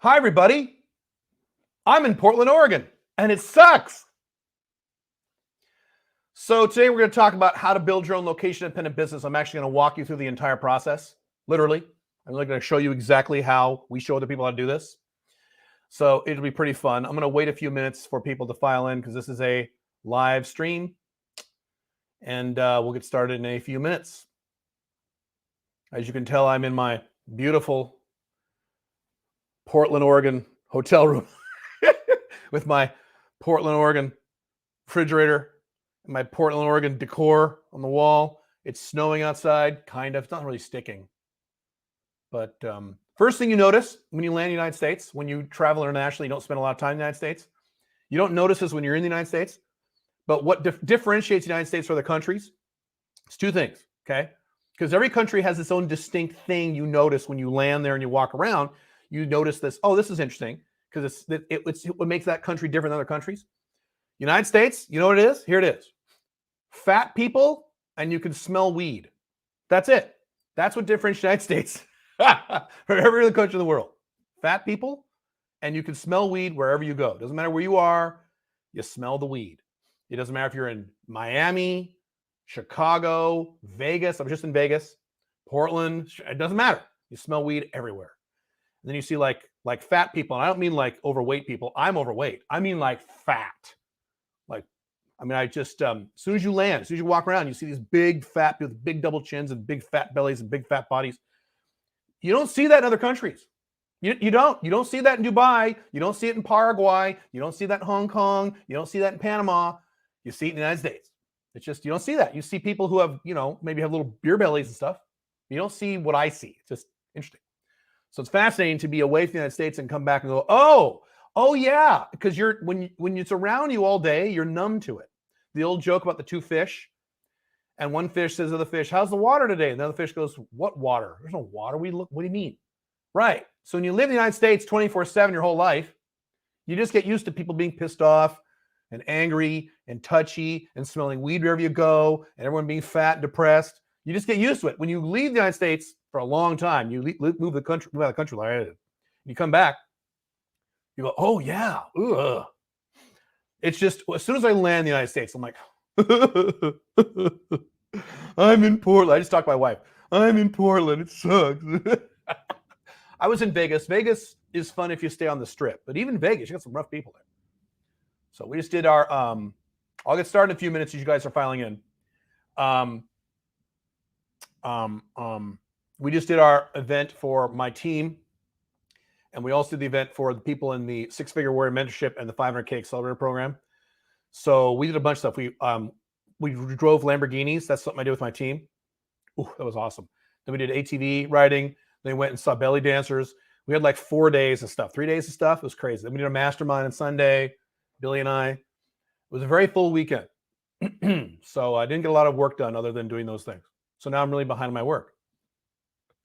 Hi, everybody. I'm in Portland, Oregon, and it sucks. So today we're going to talk about how to build your own location-independent business. I'm actually going to walk you through the entire process, literally. I'm really going to show you exactly how we show other people how to do this. So it'll be pretty fun. I'm going to wait a few minutes for people to file in because this is a live stream, and we'll get started in a few minutes. As you can tell, I'm in my beautiful Portland, Oregon hotel room with my Portland, Oregon refrigerator and my Portland, Oregon decor on the wall. It's snowing outside, kind of. It's not really sticking. But first thing you notice when you land in the United States, when you travel internationally, you don't spend a lot of time in the United States. You don't notice this when you're in the United States. But what differentiates the United States from other countries? It's two things, okay? Because every country has its own distinct thing you notice when you land there and you walk around. You notice this, oh, this is interesting, because it's what makes that country different than other countries. United States, you know what it is? Here it is. Fat people, and you can smell weed. That's it. That's what differentiates the United States from every other country in the world. Fat people, and you can smell weed wherever you go. Doesn't matter where you are, you smell the weed. It doesn't matter if you're in Miami, Chicago, Vegas. I'm just in Vegas, Portland. It doesn't matter. You smell weed everywhere. And then you see like fat people. And I don't mean like overweight people. I'm overweight. I mean like fat. I just, as soon as you land, as soon as you walk around, you see these big fat people with big double chins and big fat bellies and big fat bodies. You don't see that in other countries. You don't. You don't see that in Dubai. You don't see it in Paraguay. You don't see that in Hong Kong. You don't see that in Panama. You see it in the United States. It's just, you don't see that. You see people who have, maybe have little beer bellies and stuff. You don't see what I see. It's just interesting. So it's fascinating to be away from the United States and come back and go, oh yeah, because when it's around you all day, you're numb to it. The old joke about the two fish, and one fish says to the fish, "How's the water today?" And the other fish goes, "What water? There's no water. What do you mean?" Right. So when you live in the United States 24/7 your whole life, you just get used to people being pissed off and angry and touchy and smelling weed wherever you go, and everyone being fat and depressed. You just get used to it. When you leave the United States for a long time, you move out of the country like I did. You come back, you go, "Oh yeah, ugh." It's just, as soon as I land in the United States, I'm like, I'm in Portland. I just talked to my wife. I'm in Portland. It sucks. I was in Vegas. Vegas is fun if you stay on the strip. But even Vegas, you got some rough people there. So we just did our, I'll get started in a few minutes as you guys are filing in. We just did our event for my team. And we also did the event for the people in the Six-Figure Warrior Mentorship and the 500K Accelerator Program. So we did a bunch of stuff. We drove Lamborghinis. That's something I did with my team. Ooh, that was awesome. Then we did ATV riding. Then we went and saw belly dancers. We had like 4 days of stuff, 3 days of stuff. It was crazy. Then we did a mastermind on Sunday, Billy and I. It was a very full weekend. So I didn't get a lot of work done other than doing those things. So now I'm really behind my work.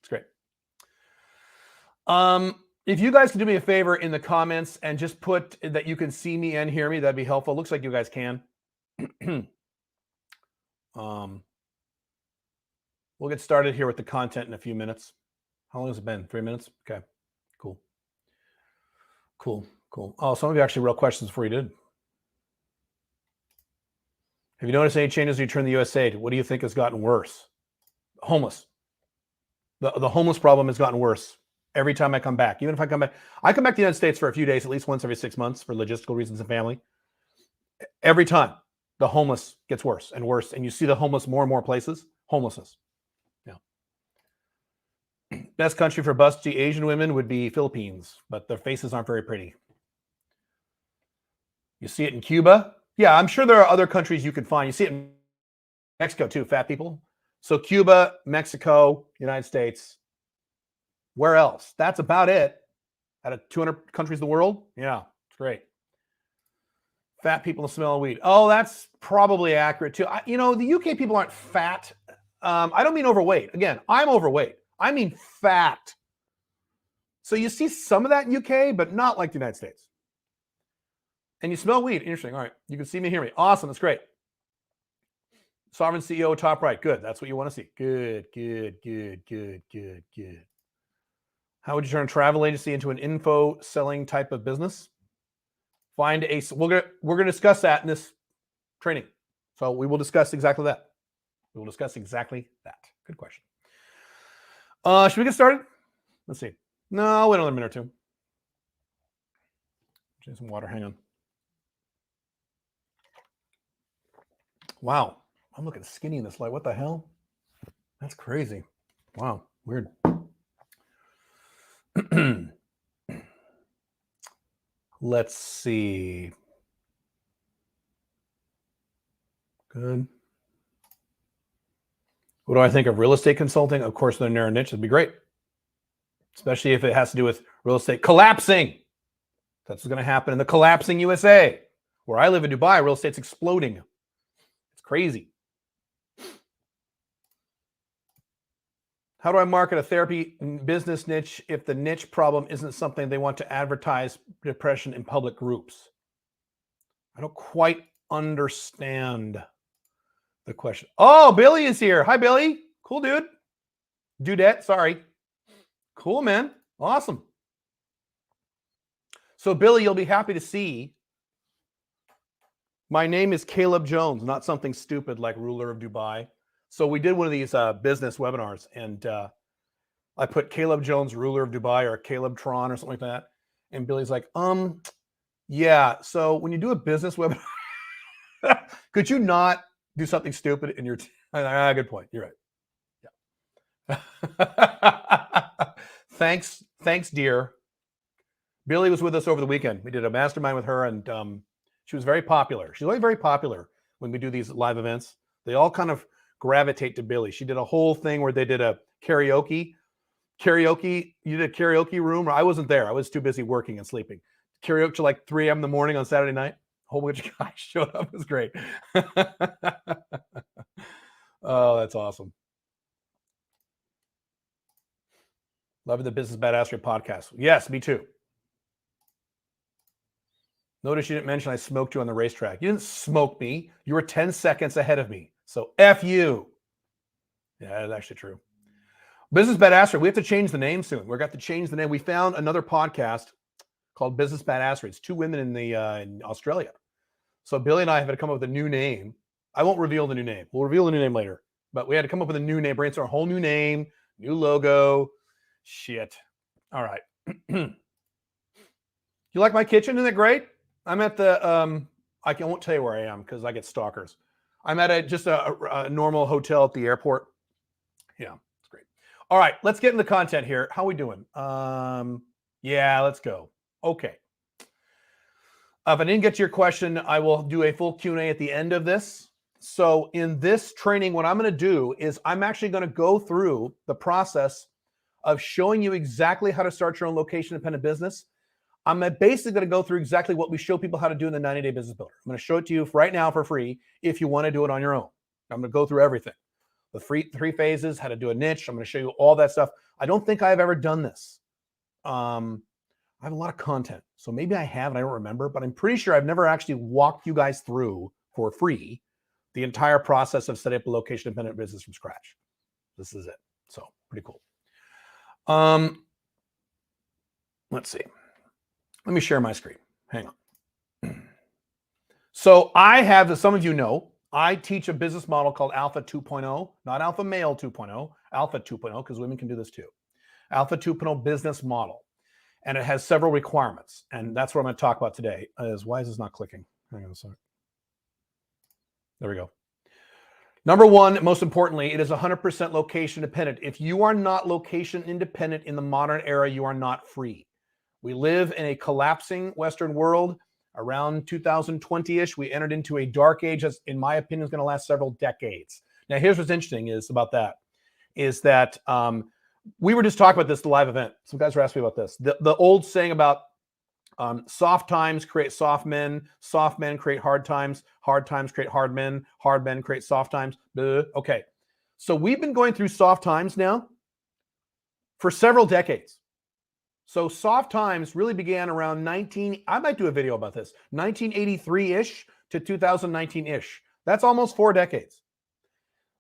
It's great. If you guys can do me a favor in the comments and just put that you can see me and hear me, that'd be helpful. Looks like you guys can. We'll get started here with the content in a few minutes. How long has it been? 3 minutes? Okay, cool. Oh, some of you actually wrote questions before you did. Have you noticed any changes when you return to the USA? What do you think has gotten worse? Homeless. The homeless problem has gotten worse. Every time I come back, even if I come back to the United States for a few days, at least once every 6 months for logistical reasons and family. Every time the homeless gets worse and worse. And you see the homeless more and more places, homelessness. Yeah. Best country for busty Asian women would be Philippines, but their faces aren't very pretty. You see it in Cuba. Yeah, I'm sure there are other countries you could find. You see it in Mexico too, fat people. So Cuba, Mexico, United States. Where else? That's about it. Out of 200 countries in the world? Yeah, it's great. Fat people smell of weed. Oh, that's probably accurate too. The UK people aren't fat. I don't mean overweight. Again, I'm overweight. I mean fat. So you see some of that in UK, but not like the United States. And you smell weed. Interesting. All right. You can see me, hear me. Awesome. That's great. Sovereign CEO, top right. Good. That's what you want to see. Good. How would you turn a travel agency into an info selling type of business? Find a. We're gonna discuss that in this training. So we will discuss exactly that. We will discuss exactly that. Good question. Should we get started? Let's see. No, I'll wait another minute or two. Drink some water. Hang on. Wow, I'm looking skinny in this light. What the hell? That's crazy. Wow, weird. Let's see. Good. What do I think of real estate consulting? Of course, the narrow niche would be great, especially if it has to do with real estate collapsing. That's what's going to happen in the collapsing USA. Where I live in Dubai, real estate's exploding. It's crazy. How do I market a therapy business niche if the niche problem isn't something they want to advertise depression in public groups? I don't quite understand the question. Oh, Billy is here. Hi, Billy. Cool, dude. Dudette, sorry. Cool, man. Awesome. So, Billy, you'll be happy to see my name is Caleb Jones, not something stupid like ruler of Dubai. So we did one of these business webinars, and I put Caleb Jones, ruler of Dubai, or Caleb Tron or something like that. And Billy's like, yeah. So when you do a business webinar, could you not do something stupid in your good point. You're right. Yeah. Thanks, dear. Billy was with us over the weekend. We did a mastermind with her, and she was very popular. She's always very popular when we do these live events. They all kind of gravitate to Billy. She did a whole thing where they did a karaoke. You did a karaoke room. I wasn't there. I was too busy working and sleeping. Karaoke till like 3 a.m. in the morning on Saturday night. A whole bunch of guys showed up. It was great. Oh, that's awesome. Love the Business Badassery podcast. Yes, me too. Notice you didn't mention I smoked you on the racetrack. You didn't smoke me. You were 10 seconds ahead of me. So F you. Yeah, that's actually true. Business Badassery. We have to change the name soon. We're going to have to change the name. We found another podcast called Business Badassery. It's two women in Australia. So Billy and I have had to come up with a new name. I won't reveal the new name. We'll reveal the new name later. But we had to come up with a new name, brainstorm a whole new name, new logo. Shit. All right. You like my kitchen? Isn't it great? I'm at the, I won't tell you where I am because I get stalkers. I'm at just a normal hotel at the airport. Yeah, it's great. All right, let's get into the content here. How are we doing? Yeah, let's go. Okay. If I didn't get to your question, I will do a full Q&A at the end of this. So in this training, what I'm going to do is I'm actually going to go through the process of showing you exactly how to start your own location-independent business. I'm basically going to go through exactly what we show people how to do in the 90-day business builder. I'm going to show it to you right now for free if you want to do it on your own. I'm going to go through everything. The three phases, how to do a niche. I'm going to show you all that stuff. I don't think I've ever done this. I have a lot of content. So maybe I have and I don't remember, but I'm pretty sure I've never actually walked you guys through for free the entire process of setting up a location-independent business from scratch. This is it. So pretty cool. Let's see. Let me share my screen. Hang on. So I have, as some of you know, I teach a business model called Alpha 2.0, not Alpha Male 2.0, Alpha 2.0, because women can do this too. Alpha 2.0 business model. And it has several requirements. And that's what I'm going to talk about today. Why is this not clicking? Hang on a second. There we go. Number one, most importantly, it is 100% location independent. If you are not location independent in the modern era, you are not free. We live in a collapsing Western world. Around 2020-ish, we entered into a dark age that, in my opinion, is going to last several decades. Now, here's what's interesting is that we were just talking about this at the live event. Some guys were asking me about this. The old saying about soft times create soft men create hard times create hard men create soft times. Okay, so we've been going through soft times now for several decades. So soft times really began around I might do a video about this, 1983-ish to 2019-ish. That's almost 4 decades.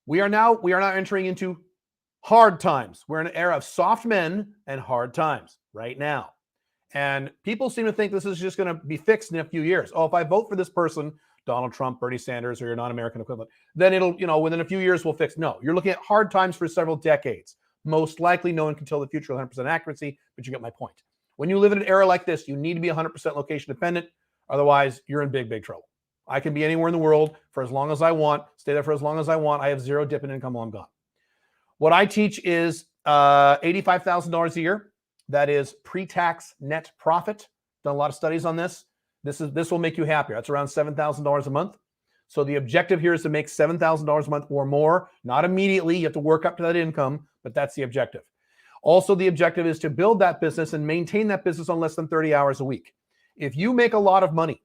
We are now entering into Hard times. We're in an era of soft men and hard times right now. And people seem to think this is just going to be fixed in a few years. Oh, if I vote for this person, Donald Trump, Bernie Sanders, or your non-American equivalent, then it'll, within a few years we'll fix. No, you're looking at hard times for several decades. Most likely no one can tell the future with 100% accuracy, but you get my point. When you live in an era like this, you need to be 100% location dependent. Otherwise, you're in big, big trouble. I can be anywhere in the world for as long as I want, stay there for as long as I want. I have zero dip in income while I'm gone. What I teach is $85,000 a year. That is pre-tax net profit. Done a lot of studies on this. This will make you happier. That's around $7,000 a month. So the objective here is to make $7,000 a month or more. Not immediately. You have to work up to that income, but that's the objective. Also, the objective is to build that business and maintain that business on less than 30 hours a week. If you make a lot of money,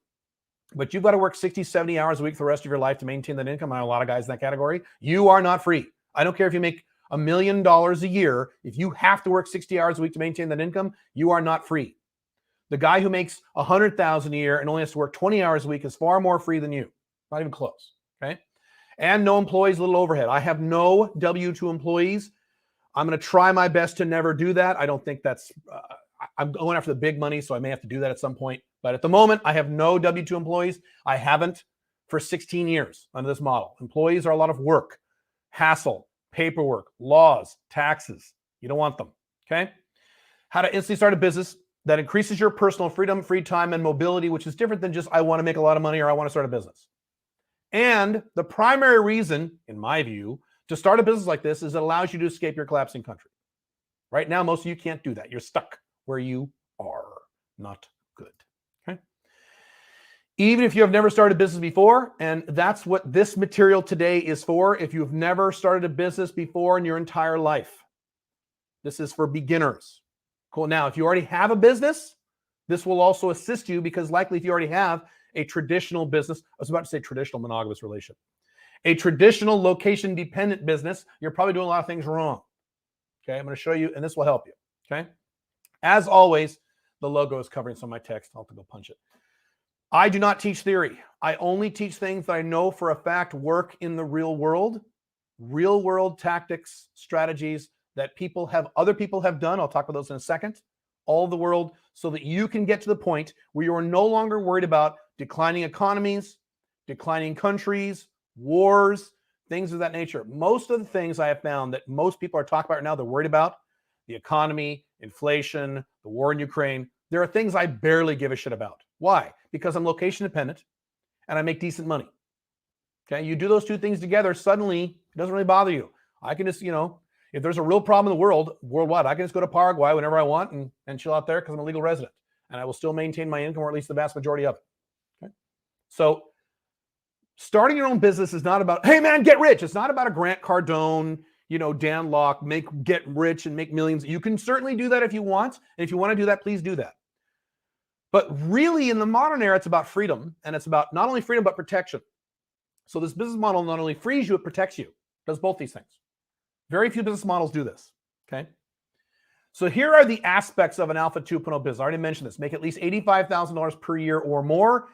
but you've got to work 60, 70 hours a week for the rest of your life to maintain that income, I know a lot of guys in that category, you are not free. I don't care if you make $1 million a year. If you have to work 60 hours a week to maintain that income, you are not free. The guy who makes $100,000 a year and only has to work 20 hours a week is far more free than you. Not even close. Okay. And no employees, little overhead. I have no W-2 employees. I'm going to try my best to never do that. I don't think that's, I'm going after the big money, so I may have to do that at some point. But at the moment, I have no W-2 employees. I haven't for 16 years under this model. Employees are a lot of work, hassle, paperwork, laws, taxes. You don't want them. Okay. How to instantly start a business that increases your personal freedom, free time, and mobility, which is different than just I want to make a lot of money or I want to start a business. And the primary reason, in my view, to start a business like this is it allows you to escape your collapsing country. Right now, most of you can't do that. You're stuck where you are. Not good. Okay. Even if you have never started a business before, and that's what this material today is for, if you've never started a business before in your entire life, this is for beginners. Cool. Now, if you already have a business, this will also assist you because likely if you already have a traditional business, I was about to say traditional monogamous relationship, a traditional location dependent business, you're probably doing a lot of things wrong. Okay. I'm going to show you, and this will help you. Okay. As always, the logo is covering some of my text. I'll have to go punch it. I do not teach theory. I only teach things that I know for a fact work in the real world tactics, strategies that other people have done. I'll talk about those in a second. All of the world, so that you can get to the point where you are no longer worried about declining economies, declining countries, wars, things of that nature. Most of the things I have found that most people are talking about right now, they're worried about, the economy, inflation, the war in Ukraine, there are things I barely give a shit about. Why? Because I'm location dependent and I make decent money. Okay, you do those two things together, suddenly it doesn't really bother you. I can just, if there's a real problem in the world, worldwide, I can just go to Paraguay whenever I want and chill out there because I'm a legal resident. And I will still maintain my income, or at least the vast majority of it. Okay? So starting your own business is not about, hey man, get rich. It's not about a Grant Cardone, Dan Lok, get rich and make millions. You can certainly do that if you want. And if you want to do that, please do that. But really in the modern era, it's about freedom. And it's about not only freedom, but protection. So this business model not only frees you, it protects you. It does both these things. Very few business models do this. Okay. So here are the aspects of an Alpha 2.0 business. I already mentioned this. Make at least $85,000 per year or more.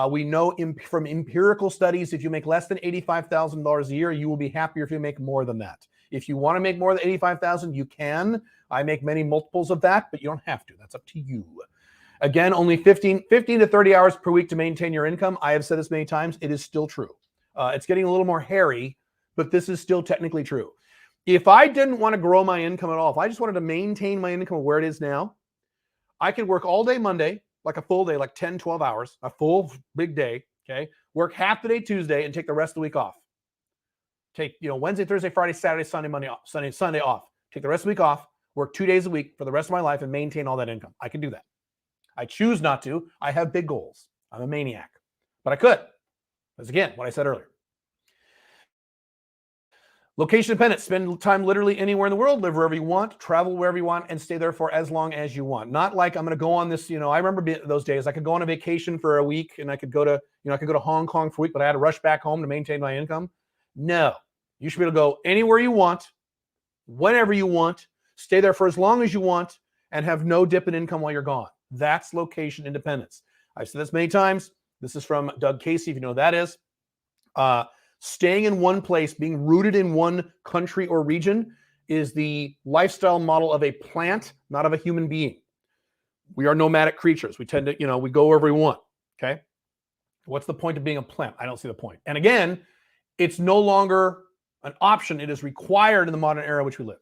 We know from empirical studies, if you make less than $85,000 a year, you will be happier if you make more than that. If you want to make more than $85,000, you can. I make many multiples of that, but you don't have to. That's up to you. Again, only 15 to 30 hours per week to maintain your income. I have said this many times. It is still true. It's getting a little more hairy, but this is still technically true. If I didn't want to grow my income at all, if I just wanted to maintain my income where it is now, I could work all day Monday, like a full day, like 10, 12 hours, a full big day, okay? Work half the day Tuesday and take the rest of the week off. Take, Wednesday, Thursday, Friday, Saturday, Sunday, Monday off, Sunday off. Take the rest of the week off, work 2 days a week for the rest of my life and maintain all that income. I can do that. I choose not to. I have big goals. I'm a maniac, but I could. That's again, what I said earlier. Location dependent, spend time literally anywhere in the world, live wherever you want, travel wherever you want, and stay there for as long as you want. Not like I'm going to go on this, I remember those days. I could go on a vacation for a week and I could go to, Hong Kong for a week, but I had to rush back home to maintain my income. No, you should be able to go anywhere you want, whenever you want, stay there for as long as you want, and have no dip in income while you're gone. That's location independence. I've said this many times. This is from Doug Casey, if you know who that is. Staying in one place, being rooted in one country or region is the lifestyle model of a plant, not of a human being. We are nomadic creatures. We tend to, we go wherever we want. Okay. What's the point of being a plant? I don't see the point. And again, it's no longer an option. It is required in the modern era in which we live.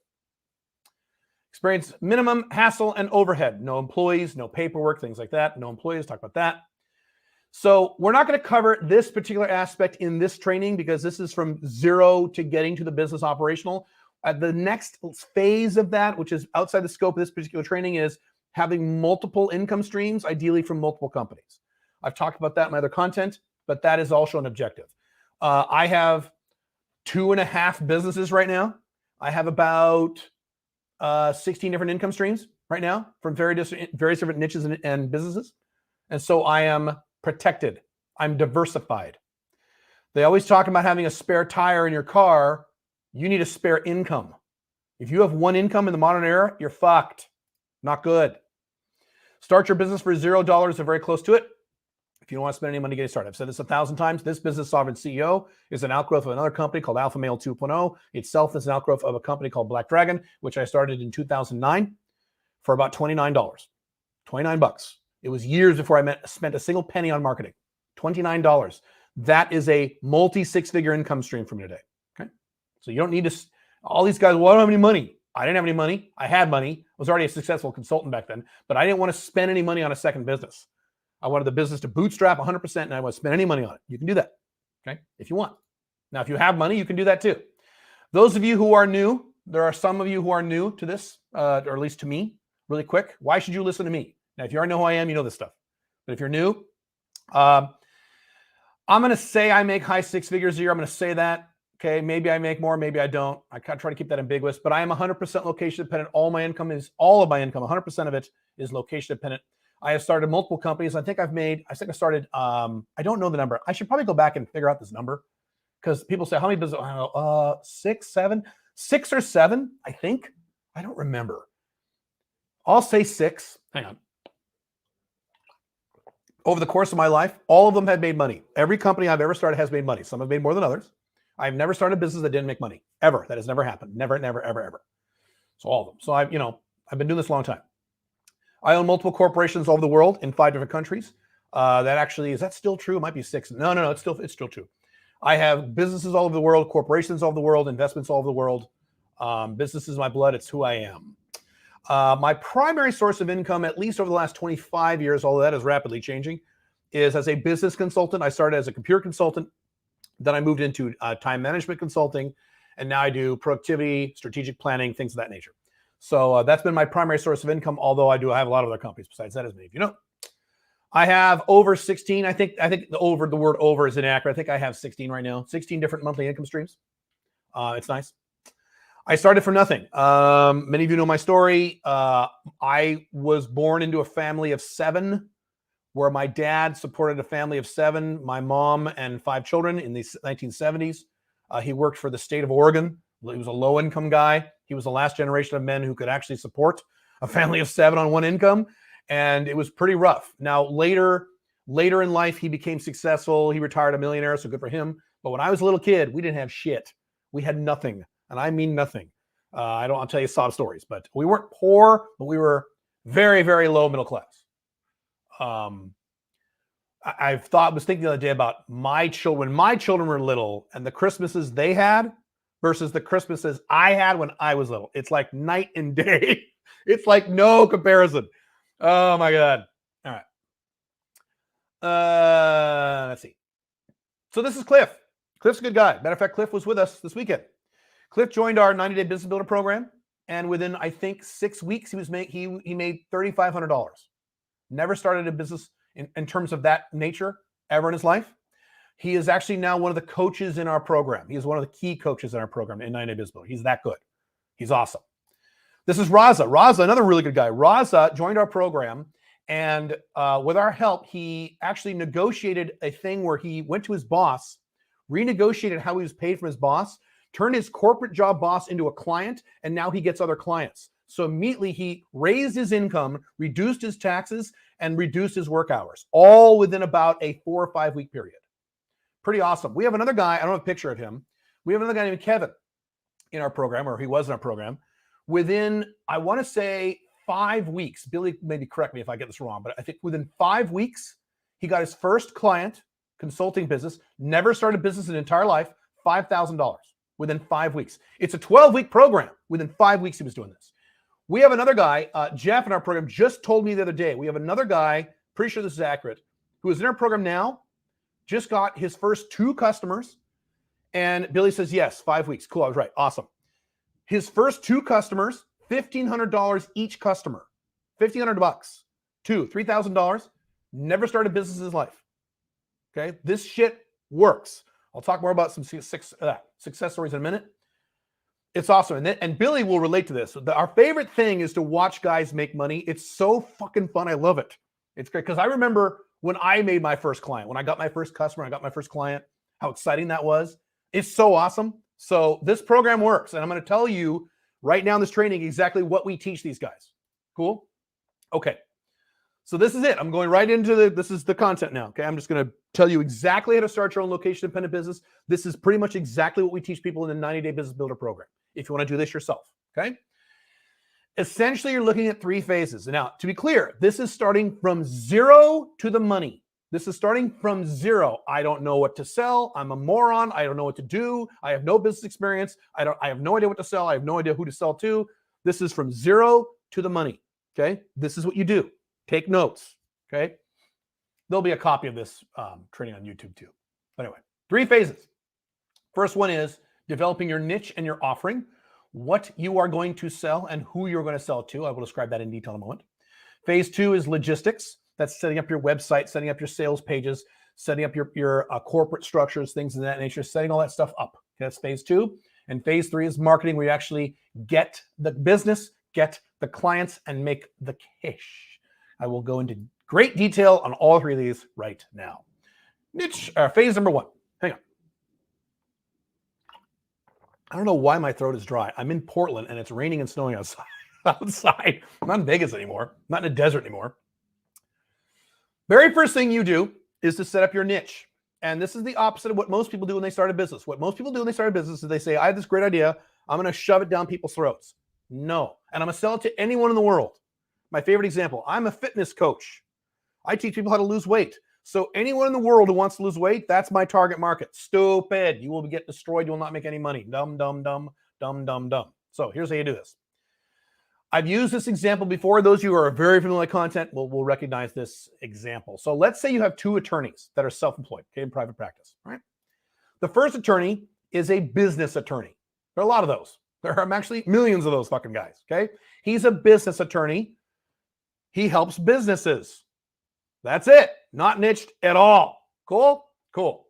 Experience minimum hassle and overhead. No employees, no paperwork, things like that. No employees, talk about that. So we're not going to cover this particular aspect in this training because this is from zero to getting to the business operational. The next phase of that, which is outside the scope of this particular training, is having multiple income streams, ideally from multiple companies. I've talked about that in my other content, but that is also an objective. I have 2.5 businesses right now. I have about 16 different income streams right now from various different niches and businesses. And so I am protected. I'm diversified. They always talk about having a spare tire in your car. You need a spare income. If you have one income in the modern era, you're fucked. Not good. Start your business for $0 or very close to it. If you don't want to spend any money getting started. I've said this 1,000 times. This business, Sovereign CEO, is an outgrowth of another company called Alpha Male 2.0. Itself is an outgrowth of a company called Black Dragon, which I started in 2009 for about $29. $29. It was years before I spent a single penny on marketing. $29. That is a multi-six-figure income stream from today. Okay, so you don't need to. All these guys, well, I don't have any money. I didn't have any money. I had money. I was already a successful consultant back then, but I didn't want to spend any money on a second business. I wanted the business to bootstrap 100%, and I want to spend any money on it. You can do that, okay, if you want. Now, if you have money, you can do that too. Those of you who are new, there are some of you who are new to this, or at least to me, really quick. Why should you listen to me? Now, if you already know who I am, you know this stuff. But if you're new, I'm going to say I make high six figures a year. I'm going to say that. Okay, maybe I make more, maybe I don't. I try to keep that ambiguous, but I am 100% location dependent. All of my income, 100% of it is location dependent. I have started multiple companies. I think I started, I don't know the number. I should probably go back and figure out this number because people say, how many businesses? I don't know, 6 or 7, I think. I don't remember. I'll say 6. Hang on. Over the course of my life, all of them have made money. Every company I've ever started has made money. Some have made more than others. I've never started a business that didn't make money, ever. That has never happened. Never, ever. So all of them. So I've been doing this a long time. I own multiple corporations all over the world in 5 different countries. Is that still true? It might be 6. No, it's still true. I have businesses all over the world, corporations all over the world, investments all over the world. Business is my blood. It's who I am. My primary source of income, at least over the last 25 years, although that is rapidly changing, is as a business consultant. I started as a computer consultant. Then I moved into time management consulting, and now I do productivity, strategic planning, things of that nature. So that's been my primary source of income, although I have a lot of other companies besides that, as many of you know. I have over 16. I think the word over is inaccurate. I think I have 16 right now, 16 different monthly income streams. It's nice. I started from nothing. Many of you know my story. I was born into a family of 7, where my dad supported a family of 7, my mom and 5 children in the 1970s. He worked for the state of Oregon. He was a low-income guy. He was the last generation of men who could actually support a family of 7 on one income, and it was pretty rough. Now, later in life, he became successful. He retired a millionaire, so good for him. But when I was a little kid, we didn't have shit. We had nothing, and I mean nothing. I'll tell you sob stories, but we weren't poor, but we were very, very low middle class. I was thinking the other day about my children. When my children were little and the Christmases they had versus the Christmases I had when I was little. It's like night and day. It's like no comparison. Oh my God. All right. Let's see. So this is Cliff. Cliff's a good guy. Matter of fact, Cliff was with us this weekend. Cliff joined our 90-day business builder program. And within, I think, 6 weeks, he made $3,500. Never started a business in terms of that nature ever in his life. He is actually now one of the coaches in our program. He is one of the key coaches in our program in 90-day business builder. He's that good. He's awesome. This is Raza. Raza, another really good guy. Raza joined our program, and with our help, he actually negotiated a thing where he went to his boss, renegotiated how he was paid from his boss, turned his corporate job boss into a client, and now he gets other clients. So immediately he raised his income, reduced his taxes, and reduced his work hours, all within about a 4 or 5 week period. Pretty awesome. We have another guy, I don't have a picture of him. We have another guy named Kevin in our program, or he was in our program. within, I want to say 5 weeks, Billy, maybe correct me if I get this wrong, but I think within 5 weeks, he got his first client, consulting business, never started business in his entire life, $5,000 within 5 weeks. It's a 12-week program. Within 5 weeks, he was doing this. We have another guy, Jeff in our program just told me the other day, we have another guy, pretty sure this is accurate, who is in our program now, just got his first 2 customers. And Billy says, yes, 5 weeks. Cool. I was right. Awesome. His first 2 customers, $1,500 each customer, $1,500, $3,000, never started business in his life. Okay. This shit works. I'll talk more about some success stories in a minute. It's awesome. And Billy will relate to this. Our favorite thing is to watch guys make money. It's so fucking fun. I love it. It's great. Because I remember when I made my first client, when I got my first customer, I got my first client, how exciting that was. It's so awesome. So this program works. And I'm going to tell you right now in this training exactly what we teach these guys. Cool? Okay. So this is it. I'm going right into this is the content now. Okay. I'm just going to tell you exactly how to start your own location independent business. This is pretty much exactly what we teach people in the 90-day business builder program. If you want to do this yourself. Okay. Essentially, you're looking at 3 phases. Now, to be clear, this is starting from 0 to the money. This is starting from 0. I don't know what to sell. I'm a moron. I don't know what to do. I have no business experience. I have no idea what to sell. I have no idea who to sell to. This is from 0 to the money. Okay. This is what you do. Take notes. Okay. There'll be a copy of this training on YouTube too. But anyway, 3 phases. First one is developing your niche and your offering, what you are going to sell and who you're going to sell to. I will describe that in detail in a moment. Phase 2 is logistics. That's setting up your website, setting up your sales pages, setting up your corporate structures, things of that nature, setting all that stuff up. Okay, that's phase 2. And phase 3 is marketing, where you actually get the business, get the clients, and make the cash. I will go into great detail on all 3 of these right now. Niche, phase number 1. Hang on. I don't know why my throat is dry. I'm in Portland and it's raining and snowing outside. I'm not in Vegas anymore. I'm not in a desert anymore. Very first thing you do is to set up your niche. And this is the opposite of what most people do when they start a business. What most people do when they start a business is they say, I have this great idea. I'm going to shove it down people's throats. No. And I'm going to sell it to anyone in the world. My favorite example, I'm a fitness coach. I teach people how to lose weight. So anyone in the world who wants to lose weight, that's my target market. Stupid. You will get destroyed. You will not make any money. Dumb, dumb, dumb, dumb, dumb, dumb. So here's how you do this. I've used this example before. Those of you who are very familiar with content will recognize this example. So let's say you have 2 attorneys that are self-employed, okay, in private practice, right? The first attorney is a business attorney. There are a lot of those. There are actually millions of those fucking guys, okay? He's a business attorney. He helps businesses. That's it. Not niched at all. Cool? Cool.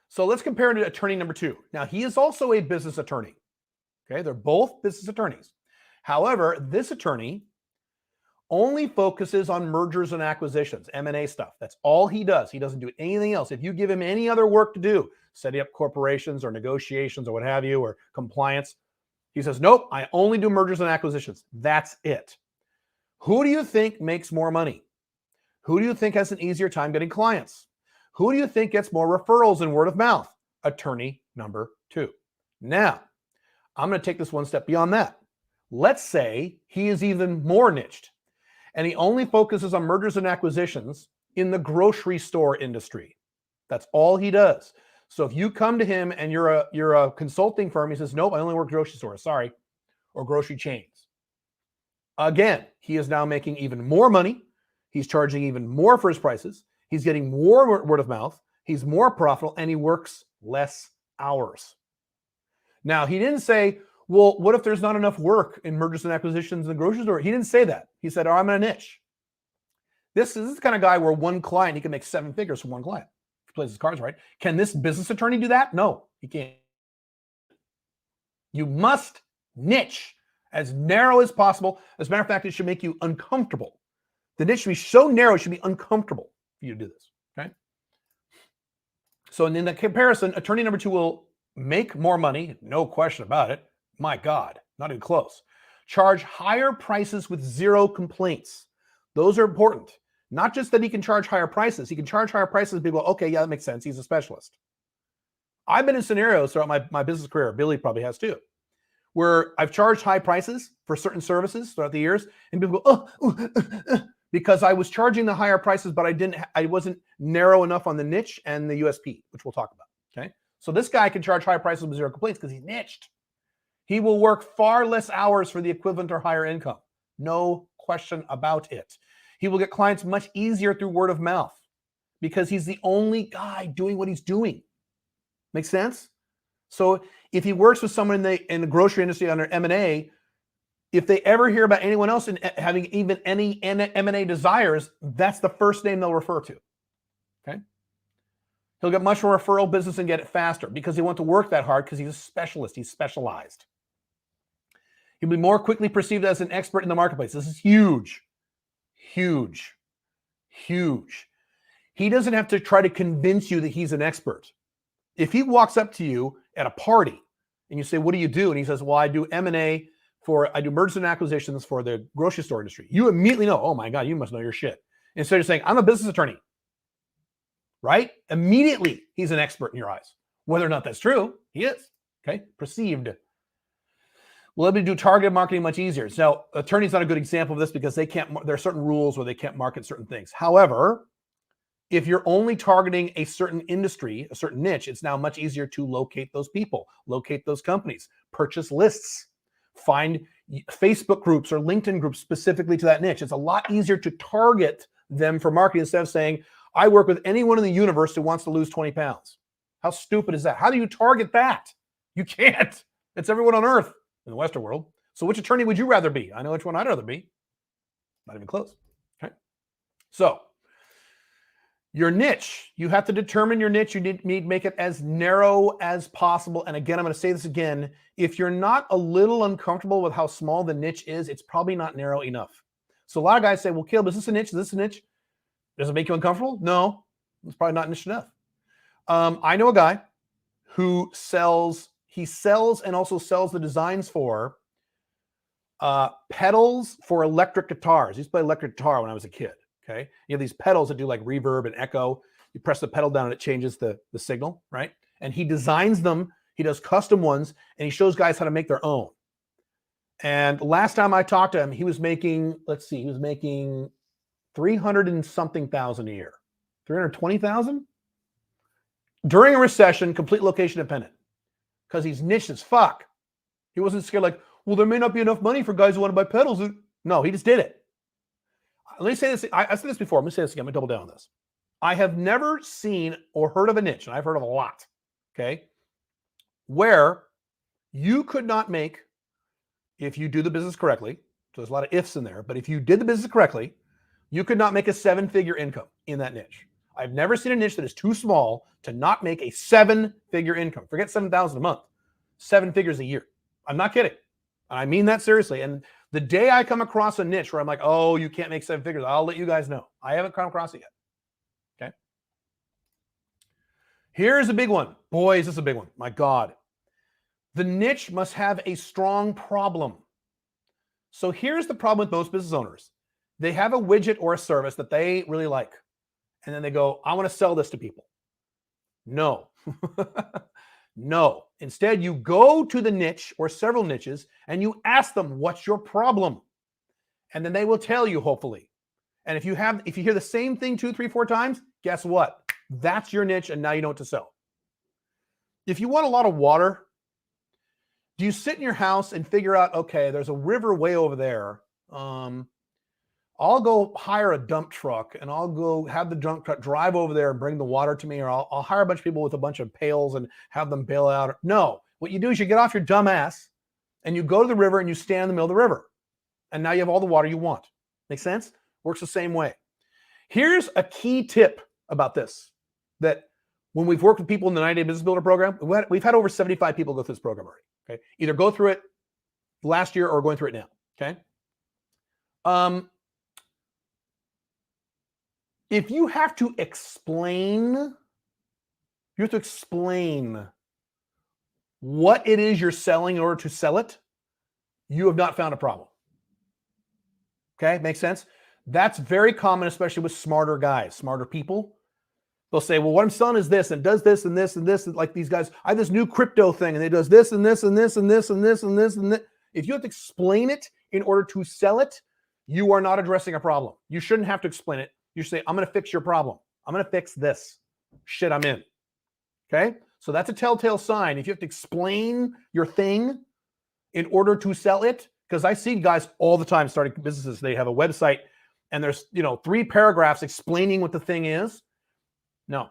So let's compare it to attorney number 2. Now, he is also a business attorney. Okay, they're both business attorneys. However, this attorney only focuses on mergers and acquisitions, M&A stuff. That's all he does. He doesn't do anything else. If you give him any other work to do, setting up corporations or negotiations or what have you, or compliance, he says, nope, I only do mergers and acquisitions. That's it. Who do you think makes more money? Who do you think has an easier time getting clients? Who do you think gets more referrals and word of mouth? Attorney number 2. Now, I'm going to take this one step beyond that. Let's say he is even more niched and he only focuses on mergers and acquisitions in the grocery store industry. That's all he does. So if you come to him and you're a consulting firm, he says, nope, I only work grocery stores, sorry, or grocery chains. Again, he is now making even more money. He's charging even more for his prices. He's getting more word of mouth. He's more profitable and he works less hours. Now, he didn't say, well, what if there's not enough work in mergers and acquisitions in the grocery store? He didn't say that. He said, oh, I'm in a niche. This is the kind of guy where one client, he can make 7 figures from one client. If he plays his cards right. Can this business attorney do that? No, he can't. You must niche as narrow as possible. As a matter of fact, it should make you uncomfortable. The niche should be so narrow, it should be uncomfortable for you to do this, okay? So in the comparison, attorney number 2 will make more money, no question about it. My God, not even close. Charge higher prices with 0 complaints. Those are important. Not just that he can charge higher prices. He can charge higher prices and people go, okay, yeah, that makes sense. He's a specialist. I've been in scenarios throughout my business career. Billy probably has too, where I've charged high prices for certain services throughout the years, and people go, because I was charging the higher prices, but I wasn't narrow enough on the niche and the USP, which we'll talk about. Okay. So this guy can charge high prices with 0 complaints because he's niched. He will work far less hours for the equivalent or higher income. No question about it. He will get clients much easier through word of mouth because he's the only guy doing what he's doing. Make sense? So if he works with someone in the grocery industry under M&A, if they ever hear about anyone else having even any M&A desires, that's the first name they'll refer to. Okay? He'll get much more referral business and get it faster because he wants to work that hard because he's a specialist. He's specialized. He'll be more quickly perceived as an expert in the marketplace. This is huge, huge, huge. He doesn't have to try to convince you that he's an expert. If he walks up to you at a party and you say, what do you do? And he says, well, I do M&A I do mergers and acquisitions for the grocery store industry. You immediately know, oh my God, you must know your shit. Instead of saying, I'm a business attorney, right? Immediately, he's an expert in your eyes. Whether or not that's true, he is, okay? Perceived. We'll able to do targeted marketing much easier. So attorney's not a good example of this because there are certain rules where they can't market certain things. However, if you're only targeting a certain industry, a certain niche, it's now much easier to locate those people, locate those companies, purchase lists, find Facebook groups or LinkedIn groups specifically to that niche. It's a lot easier to target them for marketing instead of saying, I work with anyone in the universe who wants to lose 20 pounds. How stupid is that? How do you target that? You can't. It's everyone on earth in the Western world. So which attorney would you rather be? I know which one I'd rather be. Not even close. Okay. So your niche, you have to determine your niche. You need to make it as narrow as possible. And again, I'm going to say this again. If you're not a little uncomfortable with how small the niche is, it's probably not narrow enough. So a lot of guys say, well, Caleb, is this a niche? Is this a niche? Does it make you uncomfortable? No, it's probably not niche enough. I know a guy who sells and also sells the designs for pedals for electric guitars. I used to play electric guitar when I was a kid. Okay. You have these pedals that do like reverb and echo. You press the pedal down and it changes the signal, right? And he designs them. He does custom ones and he shows guys how to make their own. And last time I talked to him, he was making, 300 and something thousand a year. 320,000? During a recession, complete location dependent. Because he's niche as fuck. He wasn't scared like, well, there may not be enough money for guys who want to buy pedals. No, he just did it. Let me say this. I said this before. I'm going to say this again. I'm going to double down on this. I have never seen or heard of a niche, and I've heard of a lot, okay, where you could not make, if you do the business correctly, so there's a lot of ifs in there, but if you did the business correctly, you could not make a 7-figure income in that niche. I've never seen a niche that is too small to not make a 7-figure income. Forget 7,000 a month, 7 figures a year. I'm not kidding. I mean that seriously. And the day I come across a niche where I'm like, oh, you can't make 7 figures, I'll let you guys know. I haven't come across it yet. Okay. Here's a big one. Boy, is this a big one. My God. The niche must have a strong problem. So here's the problem with most business owners. They have a widget or a service that they really like. And then they go, I want to sell this to people. No. No. Instead, you go to the niche or several niches and you ask them, what's your problem? And then they will tell you, hopefully. And if you hear the same thing 2, 3, 4 times, guess what? That's your niche, and now you know what to sell. If you want a lot of water, do you sit in your house and figure out, okay, there's a river way over there. I'll go hire a dump truck and I'll go have the dump truck drive over there and bring the water to me, or I'll hire a bunch of people with a bunch of pails and have them bail out. No, what you do is you get off your dumb ass and you go to the river and you stand in the middle of the river. And now you have all the water you want. Make sense? Works the same way. Here's a key tip about this, that when we've worked with people in the 90-day Business Builder program, we've had over 75 people go through this program already. Okay, either go through it last year or going through it now. Okay. If you have to explain what it is you're selling in order to sell it, you have not found a problem. Okay, makes sense? That's very common, especially with smarter guys, smarter people. They'll say, well, what I'm selling is this and does this and this and this. And like these guys, I have this new crypto thing and it does this and this and this and this and this and this and this. If you have to explain it in order to sell it, you are not addressing a problem. You shouldn't have to explain it. You say, I'm going to fix your problem. I'm going to fix this. Shit, I'm in. Okay? So that's a telltale sign. If you have to explain your thing in order to sell it, because I see guys all the time starting businesses, they have a website and there's 3 paragraphs explaining what the thing is. No,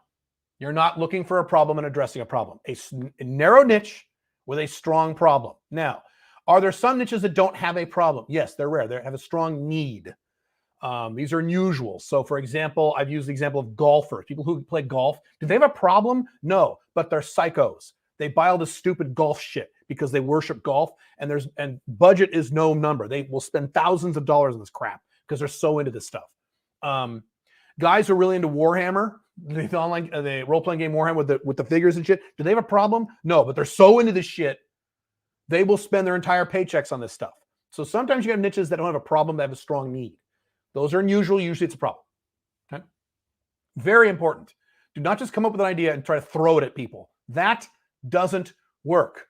you're not looking for a problem and addressing a problem. A narrow niche with a strong problem. Now, are there some niches that don't have a problem? Yes, they're rare. They have a strong need. These are unusual. So, for example, I've used the example of golfers, people who play golf. Do they have a problem? No, but they're psychos. They buy all this stupid golf shit because they worship golf, and budget is no number. They will spend thousands of dollars on this crap because they're so into this stuff. Guys who are really into Warhammer, the role-playing game Warhammer with the figures and shit, do they have a problem? No, but they're so into this shit, they will spend their entire paychecks on this stuff. So sometimes you have niches that don't have a problem, that have a strong need. Those are unusual. Usually it's a problem. Okay? Very important. Do not just come up with an idea and try to throw it at people. That doesn't work.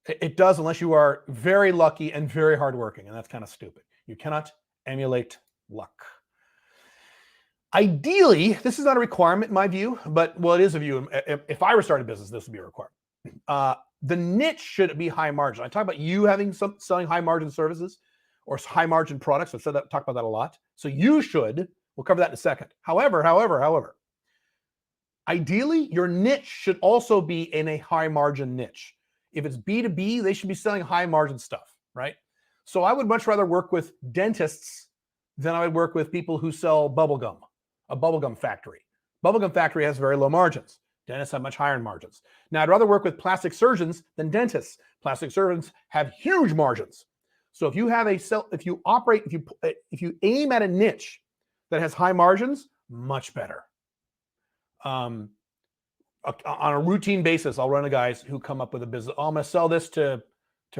It does unless you are very lucky and very hardworking, and that's kind of stupid. You cannot emulate luck. Ideally, this is not a requirement in my view, but well, it is a view. If I were starting a business, this would be a requirement. The niche should be high margin. I talk about you selling high margin services or high margin products. I've talked about that a lot. So you should, we'll cover that in a second. However, ideally, your niche should also be in a high margin niche. If it's B2B, they should be selling high margin stuff, right? So I would much rather work with dentists than I would work with people who sell bubblegum, a bubblegum factory. Bubblegum factory has very low margins. Dentists have much higher margins. Now, I'd rather work with plastic surgeons than dentists. Plastic surgeons have huge margins. So if you have if you aim at a niche that has high margins, much better. On a routine basis, I'll run into guys who come up with a business. Oh, I'm going to sell this to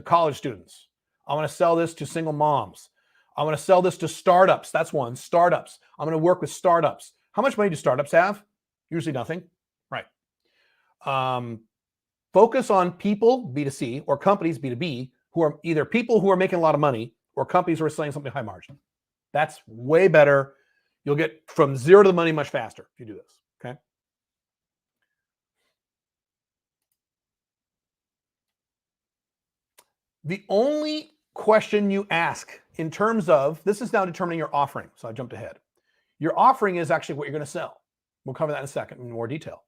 college students. I'm going to sell this to single moms. I'm going to sell this to startups. That's one, startups. I'm going to work with startups. How much money do startups have? Usually nothing, right? Focus on people, B2C, or companies, B2B, who are either people who are making a lot of money or companies who are selling something high margin. That's way better. You'll get from zero to the money much faster if you do this, okay? The only question you ask in terms of, this is now determining your offering. So I jumped ahead. Your offering is actually what you're going to sell. We'll cover that in a second in more detail.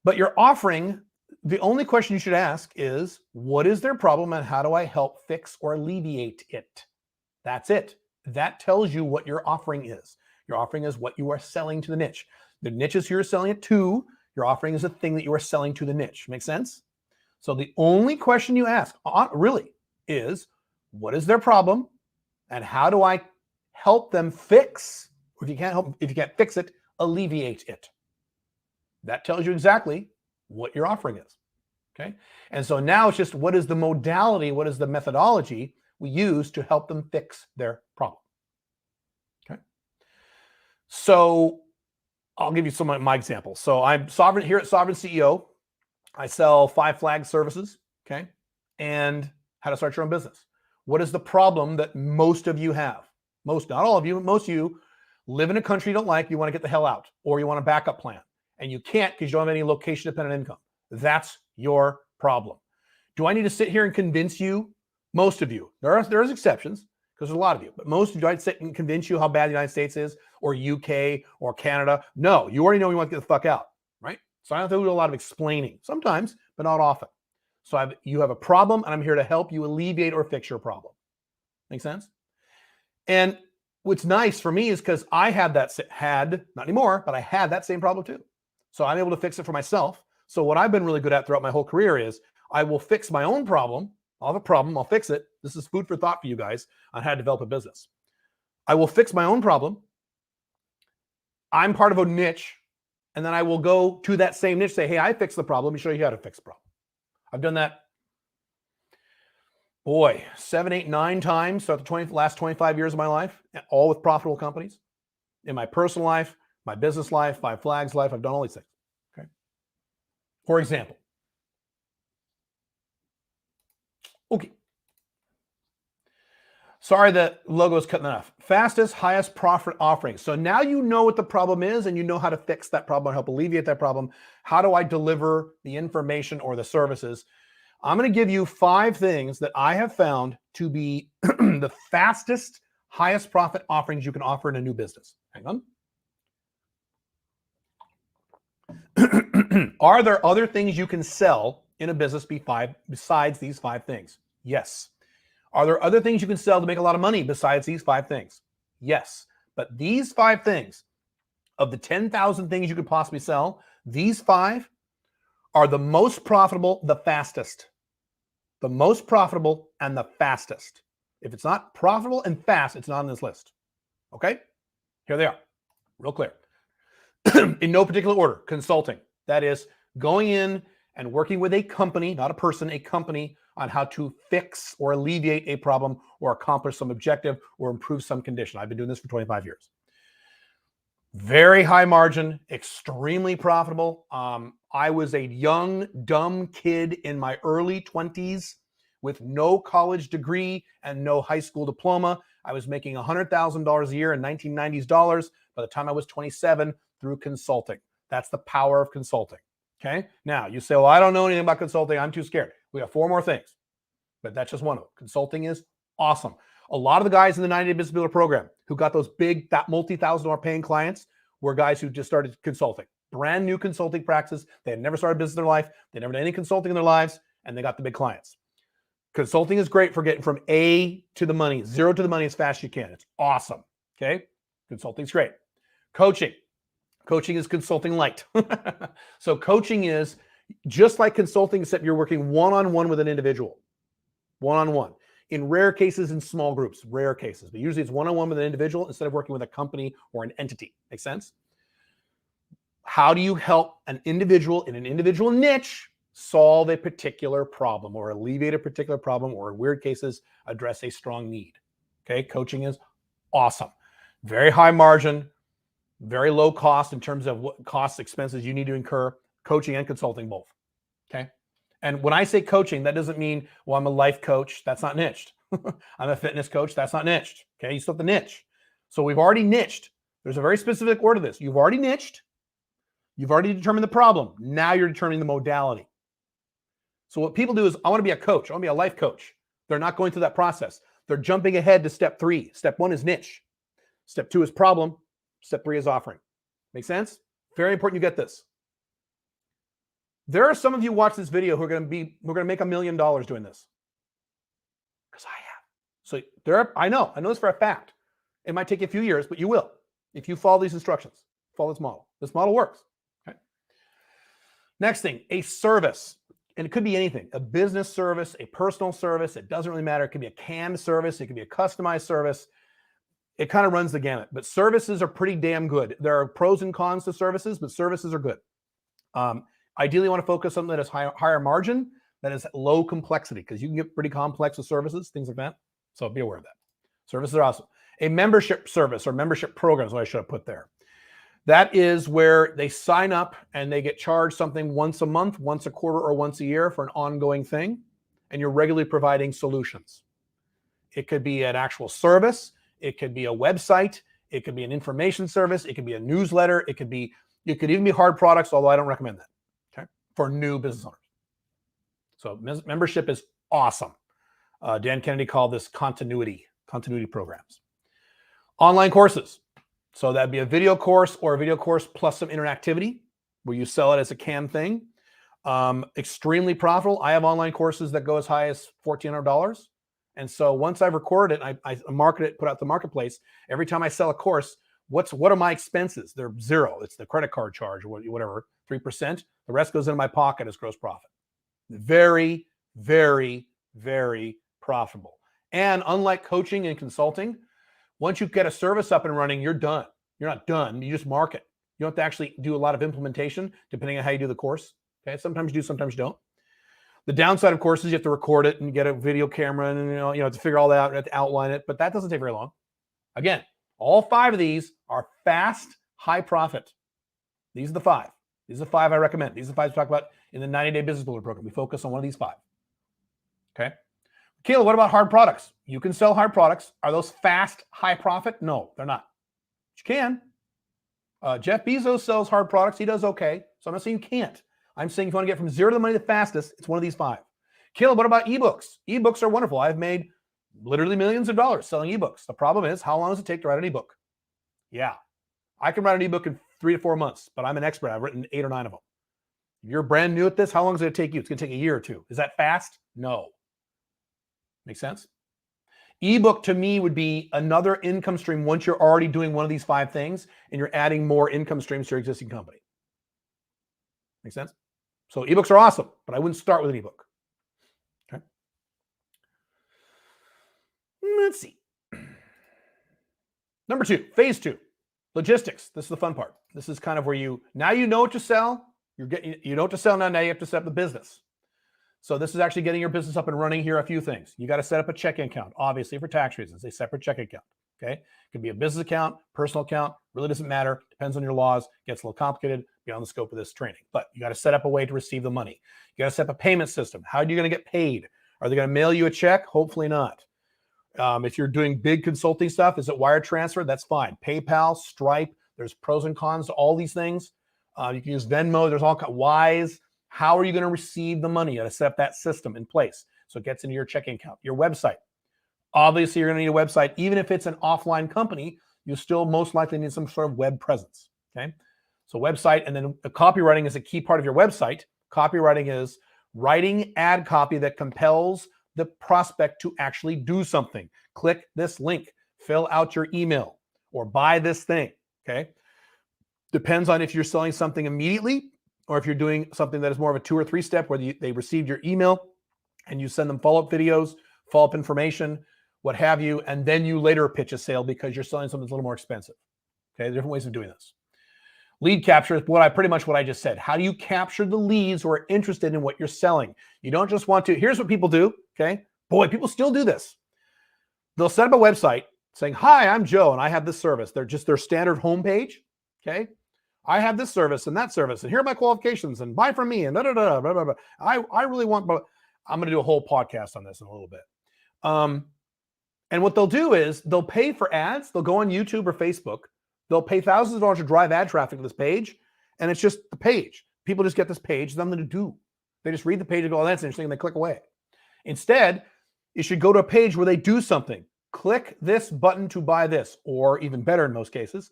But your offering, the only question you should ask is, what is their problem and how do I help fix or alleviate it? That's it. That tells you what your offering is. Your offering is what you are selling to the niche. The niches you're selling it to, your offering is a thing that you are selling to the niche. Make sense? So the only question you ask really is, what is their problem and how do I help them fix, or if you can't fix it, alleviate it? That tells you exactly what your offering is. Okay. And so now it's just, what is the modality? What is the methodology we use to help them fix their problem? Okay. So I'll give you some of my examples. So I'm Sovereign here at Sovereign CEO. I sell 5 flag services. Okay. And how to start your own business. What is the problem that most of you have? Most, not all of you, but most of you live in a country you don't like. You want to get the hell out, or you want a backup plan, and you can't because you don't have any location dependent income. That's your problem. Do I need to sit here and convince you? Most of you. There's exceptions because there's a lot of you, but most of you, I'd sit and convince you how bad the United States is, or UK, or Canada. No, you already know you want to get the fuck out, right? So I don't have to do a lot of explaining sometimes, but not often. So you have a problem, and I'm here to help you alleviate or fix your problem. Make sense? And what's nice for me is because I had not anymore, but I had that same problem too. So I'm able to fix it for myself. So what I've been really good at throughout my whole career is I will fix my own problem. I'll have a problem. I'll fix it. This is food for thought for you guys on how to develop a business. I will fix my own problem. I'm part of a niche. And then I will go to that same niche, say, hey, I fixed the problem. Let me show you how to fix the problem. I've done that, 7, 8, 9 times throughout the last 25 years of my life, all with profitable companies. In my personal life, my business life, Five Flags life. I've done all these things. Okay. For example, okay. Sorry, the logo is cutting off. Fastest, highest profit offerings. So now you know what the problem is and you know how to fix that problem, help alleviate that problem. How do I deliver the information or the services? I'm going to give you 5 things that I have found to be the fastest, highest profit offerings you can offer in a new business. Hang on. Are there other things you can sell in a business besides these 5 things? Yes. Are there other things you can sell to make a lot of money besides these 5 things? Yes. But these 5 things, of the 10,000 things you could possibly sell, these 5 are the most profitable, the fastest. The most profitable and the fastest. If it's not profitable and fast, it's not on this list. Okay? Here they are. Real clear. In no particular order. Consulting. That is going in and working with a company, not a person, a company, on how to fix or alleviate a problem or accomplish some objective or improve some condition. I've been doing this for 25 years. Very high margin, extremely profitable. I was a young, dumb kid in my early 20s with no college degree and no high school diploma. I was making $100,000 a year in 1990s dollars by the time I was 27 through consulting. That's the power of consulting. Okay. Now you say, well, I don't know anything about consulting. I'm too scared. We have 4 more things, but that's just one of them. Consulting is awesome. A lot of the guys in the 90-Day Business Builder program who got those big, that multi-$1,000 paying clients were guys who just started consulting, brand new consulting practices. They had never started a business in their life. They never did any consulting in their lives, and they got the big clients. Consulting is great for getting from A to the money, 0 to the money as fast as you can. It's awesome. Okay. Consulting's great. Coaching. Coaching is consulting light. So coaching is just like consulting, except you're working one-on-one with an individual. One-on-one. In rare cases, in small groups, rare cases, but usually it's one-on-one with an individual instead of working with a company or an entity. Make sense? How do you help an individual in an individual niche solve a particular problem or alleviate a particular problem, or in weird cases, address a strong need? Okay, coaching is awesome. Very high margin, very low cost in terms of what costs, expenses you need to incur, coaching and consulting both. Okay. And when I say coaching, that doesn't mean, well, I'm a life coach. That's not niched. I'm a fitness coach. That's not niched. Okay. You still have to niche. So we've already niched. There's a very specific order to this. You've already niched. You've already determined the problem. Now you're determining the modality. So what people do is, I want to be a coach. I want to be a life coach. They're not going through that process. They're jumping ahead to step 3. Step 1 is niche. Step 2 is problem. Step 3 is offering. Make sense? Very important you get this. There are some of you watch this video who are going to make $1 million doing this. Because I have. So I know this for a fact. It might take you a few years, but you will. If you follow these instructions, follow this model. This model works. Okay. Next thing, a service. And it could be anything, a business service, a personal service. It doesn't really matter. It could be a canned service. It could be a customized service. It kind of runs the gamut, but services are pretty damn good. There are pros and cons to services, but services are good. Ideally, you want to focus on something that is higher margin, that is low complexity, because you can get pretty complex with services, things like that. So be aware of that. Services are awesome. A membership service or membership program is what I should have put there. That is where they sign up and they get charged something once a month, once a quarter, or once a year for an ongoing thing, and you're regularly providing solutions. It could be an actual service. It could be a website. It could be an information service. It could be a newsletter. It could even be hard products, although I don't recommend that, okay, for new business owners. So membership is awesome. Dan Kennedy called this continuity programs. Online courses. So that'd be a video course or a video course plus some interactivity where you sell it as a canned thing. Extremely profitable. I have online courses that go as high as $1,400. And so once I've recorded it, I market it, put out the marketplace. Every time I sell a course, what are my expenses? They're 0. It's the credit card charge or whatever, 3%. The rest goes into my pocket as gross profit. Very, very, very profitable. And unlike coaching and consulting, once you get a service up and running, you're done. You're not done. You just market. You don't have to actually do a lot of implementation depending on how you do the course. Okay. Sometimes you do, sometimes you don't. The downside, of course, is you have to record it and get a video camera and you have to figure all that out and have to outline it, but that doesn't take very long. Again, all 5 of these are fast, high profit. These are the 5. These are the 5 I recommend. These are the 5 we talk about in the 90-day business builder program. We focus on one of these 5. Okay. Caleb, what about hard products? You can sell hard products. Are those fast, high profit? No, they're not. But you can. Jeff Bezos sells hard products. He does okay. So I'm not saying you can't. I'm saying if you want to get from 0 to the money the fastest, it's one of these 5. Caleb, what about ebooks? Ebooks are wonderful. I've made literally millions of dollars selling ebooks. The problem is, how long does it take to write an ebook? Yeah, I can write an ebook in 3 to 4 months, but I'm an expert. I've written 8 or 9 of them. If you're brand new at this, how long is it going to take you? It's going to take a year or 2. Is that fast? No. Make sense? Ebook to me would be another income stream once you're already doing one of these 5 things and you're adding more income streams to your existing company. Make sense? So ebooks are awesome, but I wouldn't start with an ebook. Okay. Let's see. Number 2, phase 2, logistics. This is the fun part. This is kind of where you know what to sell. You know what to sell now. Now you have to set up the business. So this is actually getting your business up and running here. A few things. You got to set up a checking account, obviously for tax reasons, a separate checking account. Okay. It could be a business account, personal account, really doesn't matter. Depends on your laws. Gets a little complicated beyond the scope of this training, but you got to set up a way to receive the money. You got to set up a payment system. How are you going to get paid? Are they going to mail you a check? Hopefully not. If you're doing big consulting stuff, is it wire transfer? That's fine. PayPal, Stripe, there's pros and cons to all these things. You can use Venmo. There's all kinds. Wise. How are you going to receive the money? You got to set up that system in place so it gets into your checking account. Your website. Obviously, you're going to need a website. Even if it's an offline company, you still most likely need some sort of web presence. Okay. So website, and then the copywriting is a key part of your website. Copywriting is writing ad copy that compels the prospect to actually do something. Click this link, fill out your email, or buy this thing. Okay. Depends on if you're selling something immediately or if you're doing something that is more of a 2 or 3 step where they received your email and you send them follow-up videos, follow-up information, what have you, and then you later pitch a sale because you're selling something that's a little more expensive. Okay, there are different ways of doing this. Lead capture is pretty much what I just said. How do you capture the leads who are interested in what you're selling? You don't just want to, here's what people do, okay? Boy, people still do this. They'll set up a website saying, hi, I'm Joe, and I have this service. They're just their standard homepage, okay? I have this service and that service, and here are my qualifications, and buy from me, and da-da-da, blah, blah, blah. I really want, but I'm going to do a whole podcast on this in a little bit. And what they'll do is they'll pay for ads. They'll go on YouTube or Facebook. They'll pay thousands of dollars to drive ad traffic to this page, and it's just the page. People just get this page, nothing to do. They just read the page and go, oh, that's interesting, and they click away. Instead, you should go to a page where they do something. Click this button to buy this, or even better in most cases,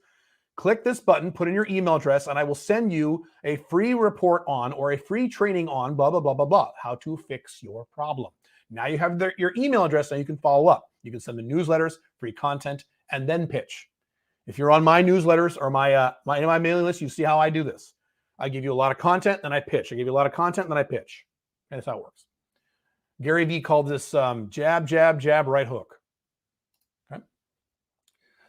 click this button, put in your email address, and I will send you a free report on or a free training on blah, blah, blah, blah, blah, how to fix your problem. Now you have your email address, and you can follow up. You can send the newsletters, free content, and then pitch. If you're on my newsletters or my mailing list, you see how I do this. I give you a lot of content, then I pitch. I give you a lot of content, then I pitch. And that's how it works. Gary Vee called this jab, jab, jab, right hook. Okay.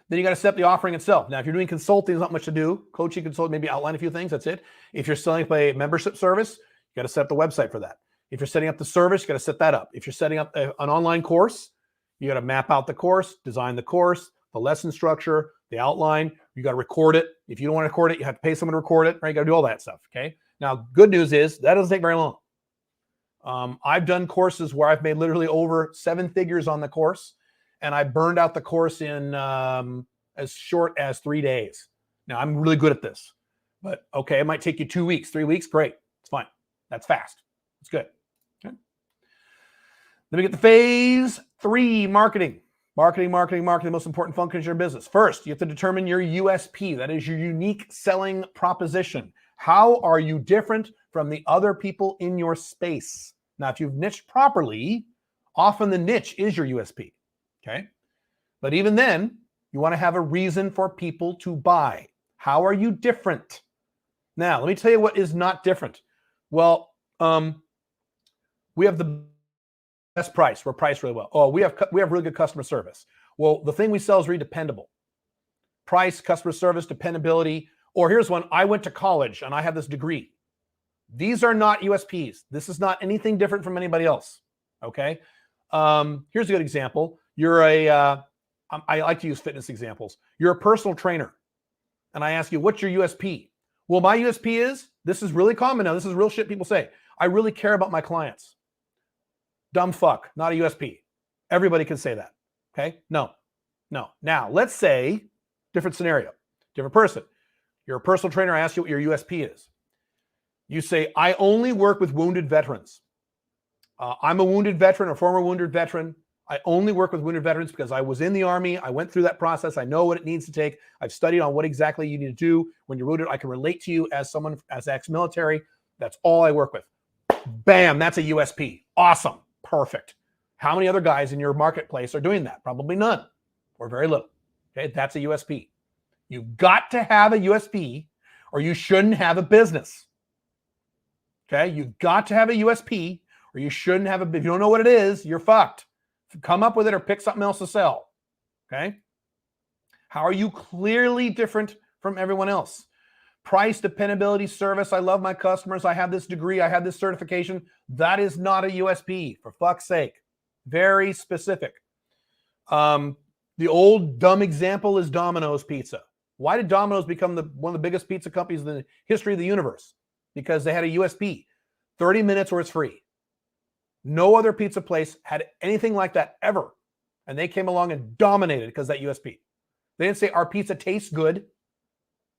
Then you got to set up the offering itself. Now, if you're doing consulting, there's not much to do. Coaching, consulting, maybe outline a few things. That's it. If you're selling a membership service, you got to set up the website for that. If you're setting up the service, you got to set that up. If you're setting up an online course, you got to map out the course, design the course, the lesson structure, the outline. You got to record it. If you don't want to record it, you have to pay someone to record it, right? You got to do all that stuff, okay? Now, good news is that doesn't take very long. I've done courses where I've made literally over 7 figures on the course, and I burned out the course in as short as 3 days. Now, I'm really good at this, but okay, it might take you 2 weeks, 3 weeks. Great. It's fine. That's fast. It's good. Okay. Let me get the phase 3, marketing. Marketing, the most important function in your business. First, you have to determine your USP. That is your unique selling proposition. How are you different from the other people in your space? Now, if you've niched properly, often the niche is your USP, okay? But even then, you want to have a reason for people to buy. How are you different? Now, let me tell you what is not different. Well, we have the best price. We're priced really well. Oh, we have really good customer service. Well, the thing we sell is really dependable. Price, customer service, dependability. Or here's one. I went to college and I have this degree. These are not USPs. This is not anything different from anybody else. Okay. Here's a good example. You're I like to use fitness examples. You're a personal trainer. and I ask you, what's your USP? Well, my USP is, this is really common now. This is real shit people say. I really care about my clients. Dumb fuck, not a USP. Everybody can say that. Okay? No. Now, let's say, different scenario, different person. You're a personal trainer. I ask you what your USP is. You say, I only work with wounded veterans. I'm a wounded veteran, a former wounded veteran. I only work with wounded veterans because I was in the Army. I went through that process. I know what it needs to take. I've studied on what exactly you need to do when you're wounded. I can relate to you as someone, as ex-military. That's all I work with. Bam, that's a USP. Awesome. Perfect. How many other guys in your marketplace are doing that? Probably none or very little. Okay, that's a USP. You've got to have a USP or you shouldn't have a business. Okay, you've got to have a USP or you shouldn't have if you don't know what it is, you're fucked. Come up with it or pick something else to sell. Okay? How are you clearly different from everyone else? Price, dependability, service. I love my customers. I have this degree. I have this certification. That is not a USP, for fuck's sake. Very specific. The old dumb example is Domino's Pizza. Why did Domino's become one of the biggest pizza companies in the history of the universe? Because they had a USP. 30 minutes or it's free. No other pizza place had anything like that ever. And they came along and dominated because of that USP. They didn't say our pizza tastes good.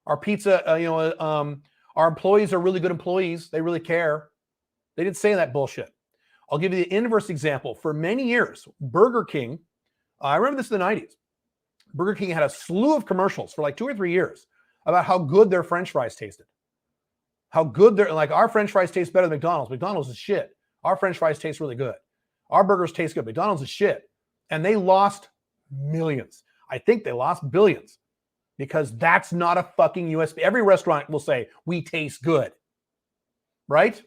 Our pizza, our employees are really good employees. They really care. They didn't say that bullshit. I'll give you the inverse example. For many years, Burger King, I remember this in the 90s. Burger King had a slew of commercials for like 2 or 3 years about how good their French fries tasted. How good our French fries taste better than McDonald's. McDonald's is shit. Our French fries taste really good. Our burgers taste good. McDonald's is shit. And they lost millions. I think they lost billions because that's not a fucking USP. Every restaurant will say, we taste good. Right?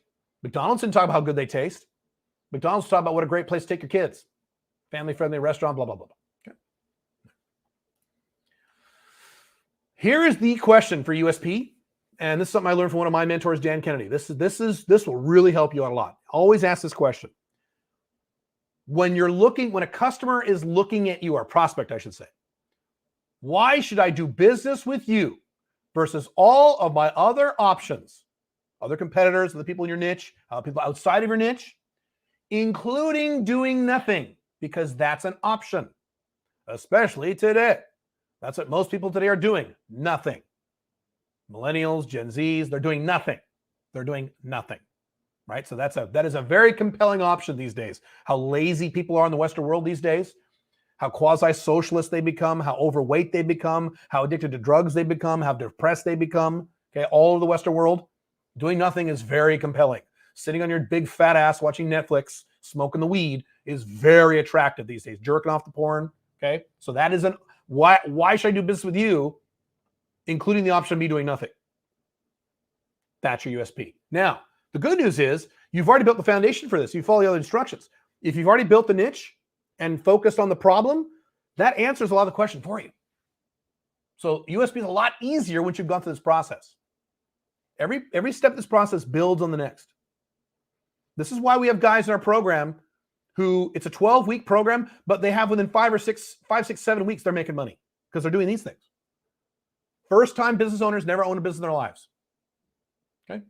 McDonald's didn't talk about how good they taste. McDonald's talk about what a great place to take your kids. Family-friendly restaurant, blah, blah, blah. Okay. Here is the question for USP. And this is something I learned from one of my mentors, Dan Kennedy. This will really help you out a lot. Always ask this question. When a customer is looking at you, or prospect, I should say, why should I do business with you versus all of my other options, other competitors, the people in your niche, people outside of your niche, including doing nothing, because that's an option, especially today. That's what most people today are doing, nothing. Millennials, Gen Zs, they're doing nothing. They're doing nothing, right? So that is a very compelling option these days. How lazy people are in the Western world these days, how quasi-socialist they become, how overweight they become, how addicted to drugs they become, how depressed they become. Okay, all of the Western world, doing nothing is very compelling. Sitting on your big fat ass watching Netflix, smoking the weed is very attractive these days. Jerking off the porn. Okay, so that isn't why should I do business with you? Including the option of me doing nothing. That's your USP. Now, the good news is you've already built the foundation for this. You follow the other instructions. If you've already built the niche and focused on the problem, that answers a lot of the question for you. So USP is a lot easier once you've gone through this process. Every step of this process builds on the next. This is why we have guys in our program who, it's a 12-week program, but they have within 5, 6, 7 weeks, they're making money because they're doing these things. First-time business owners never own a business in their lives. Okay?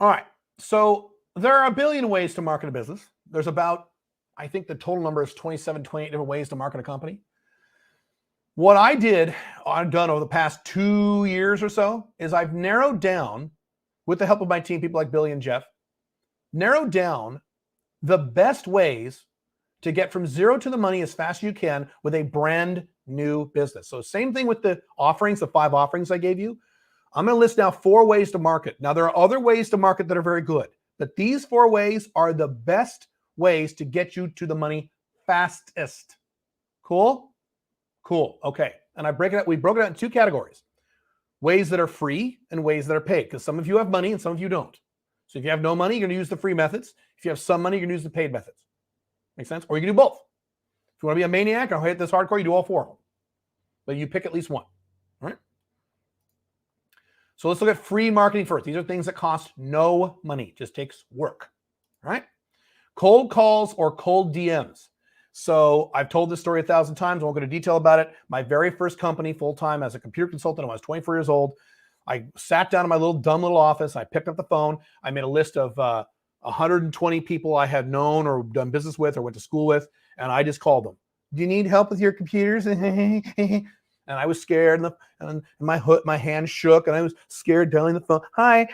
All right. So there are a billion ways to market a business. There's about, I think the total number is 27, 28 different ways to market a company. What I've done over the past 2 years or so is I've narrowed down, with the help of my team, people like Billy and Jeff, narrowed down the best ways to get from zero to the money as fast as you can with a brand new business. So same thing with the offerings, the 5 offerings I gave you. I'm going to list now 4 ways to market. Now, there are other ways to market that are very good, but these 4 ways are the best ways to get you to the money fastest. Cool? Cool. Okay. And we broke it out in 2 categories. Ways that are free and ways that are paid, because some of you have money and some of you don't. So if you have no money, you're going to use the free methods. If you have some money, you're going to use the paid methods. Make sense? Or you can do both. If you want to be a maniac or hit this hardcore, you do all 4 of them. But you pick at least one. All right? So let's look at free marketing first. These are things that cost no money. Just takes work. All right? Cold calls or cold DMs. So I've told this story 1,000 times. I won't go into detail about it. My very first company full-time as a computer consultant, when I was 24 years old, I sat down in my dumb little office. I picked up the phone. I made a list of 120 people I had known or done business with or went to school with, and I just called them. Do you need help with your computers? And I was scared, and my hand shook, and I was scared dialing the phone. Hi.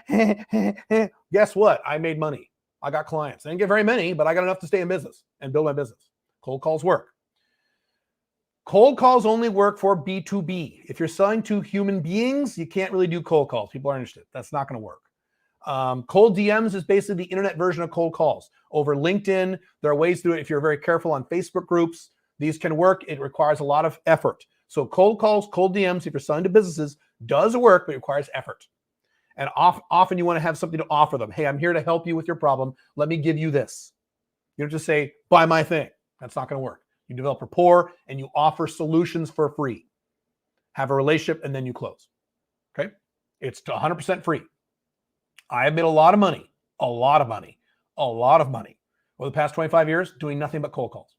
Guess what? I made money. I got clients. I didn't get very many, but I got enough to stay in business and build my business. Cold calls work. Cold calls only work for B2B. If you're selling to human beings, you can't really do cold calls. People aren't interested. That's not going to work. Cold DMs is basically the internet version of cold calls. Over LinkedIn, there are ways to do it if you're very careful on Facebook groups. These can work. It requires a lot of effort. So cold calls, cold DMs, if you're selling to businesses, does work, but it requires effort. And often you want to have something to offer them. Hey, I'm here to help you with your problem. Let me give you this. You don't just say, buy my thing. That's not going to work. You develop rapport and you offer solutions for free. Have a relationship and then you close. Okay? It's 100% free. I have made a lot of money over the past 25 years doing nothing but cold calls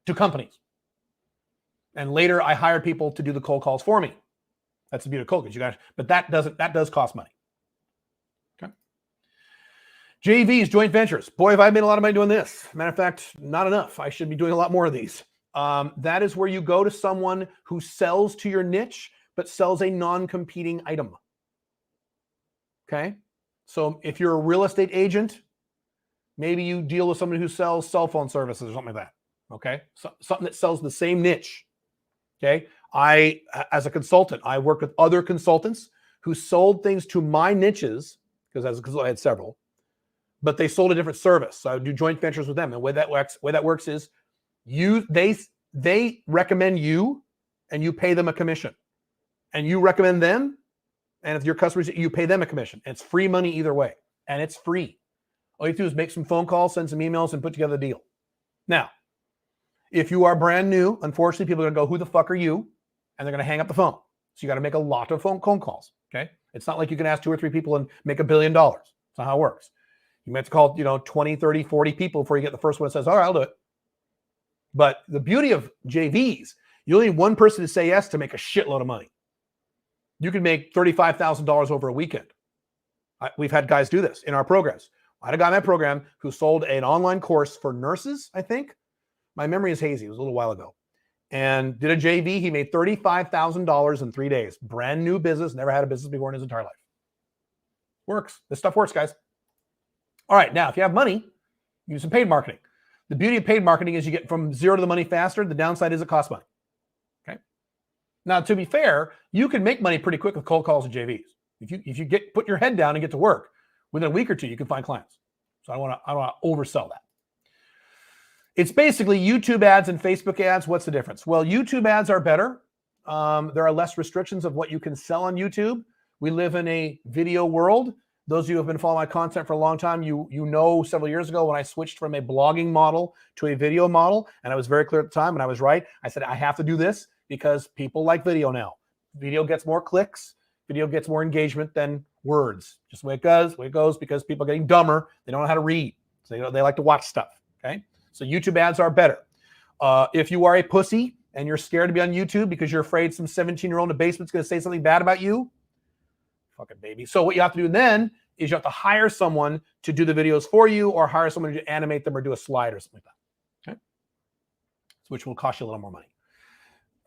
to companies. And later I hired people to do the cold calls for me. That's the beauty of cold calls, you guys. But that does cost money. Okay. JVs, joint ventures. Boy, have I made a lot of money doing this. Matter of fact, not enough. I should be doing a lot more of these. That is where you go to someone who sells to your niche, but sells a non-competing item. Okay. So if you're a real estate agent, maybe you deal with somebody who sells cell phone services or something like that. Okay. So, something that sells the same niche. Okay. As a consultant, I worked with other consultants who sold things to my niches, because as a consultant, I had several, but they sold a different service. So I would do joint ventures with them. And the way that works is they recommend you and you pay them a commission. And you recommend them. And if your customers, you pay them a commission. And it's free money either way. And it's free. All you have to do is make some phone calls, send some emails, and put together a deal. Now, if you are brand new, unfortunately, people are going to go, who the fuck are you? And they're going to hang up the phone. So you got to make a lot of phone calls. Okay. It's not like you can ask 2 or 3 people and make $1 billion. That's not how it works. You might have to call, 20, 30, 40 people before you get the first one that says, all right, I'll do it. But the beauty of JVs, you only need one person to say yes to make a shitload of money. You can make $35,000 over a weekend. We've had guys do this in our programs. I had a guy in my program who sold an online course for nurses, I think. My memory is hazy. It was a little while ago. And did a JV. He made $35,000 in 3 days. Brand new business. Never had a business before in his entire life. Works. This stuff works, guys. All right. Now, if you have money, use some paid marketing. The beauty of paid marketing is you get from zero to the money faster. The downside is it costs money. Okay. Now, to be fair, you can make money pretty quick with cold calls and JVs. If you put your head down and get to work, within a week or two, you can find clients. So I don't want to oversell that. It's basically YouTube ads and Facebook ads. What's the difference? Well, YouTube ads are better. There are less restrictions of what you can sell on YouTube. We live in a video world. Those of you who have been following my content for a long time, you know several years ago when I switched from a blogging model to a video model, and I was very clear at the time, and I was right. I said, I have to do this because people like video now. Video gets more clicks. Video gets more engagement than words. Just the way it goes because people are getting dumber. They don't know how to read. So they like to watch stuff, okay? So YouTube ads are better. If you are a pussy and you're scared to be on YouTube because you're afraid some 17-year-old in the basement is going to say something bad about you, fucking baby. So what you have to do then is you have to hire someone to do the videos for you or hire someone to animate them or do a slide or something like that, okay? Which will cost you a little more money.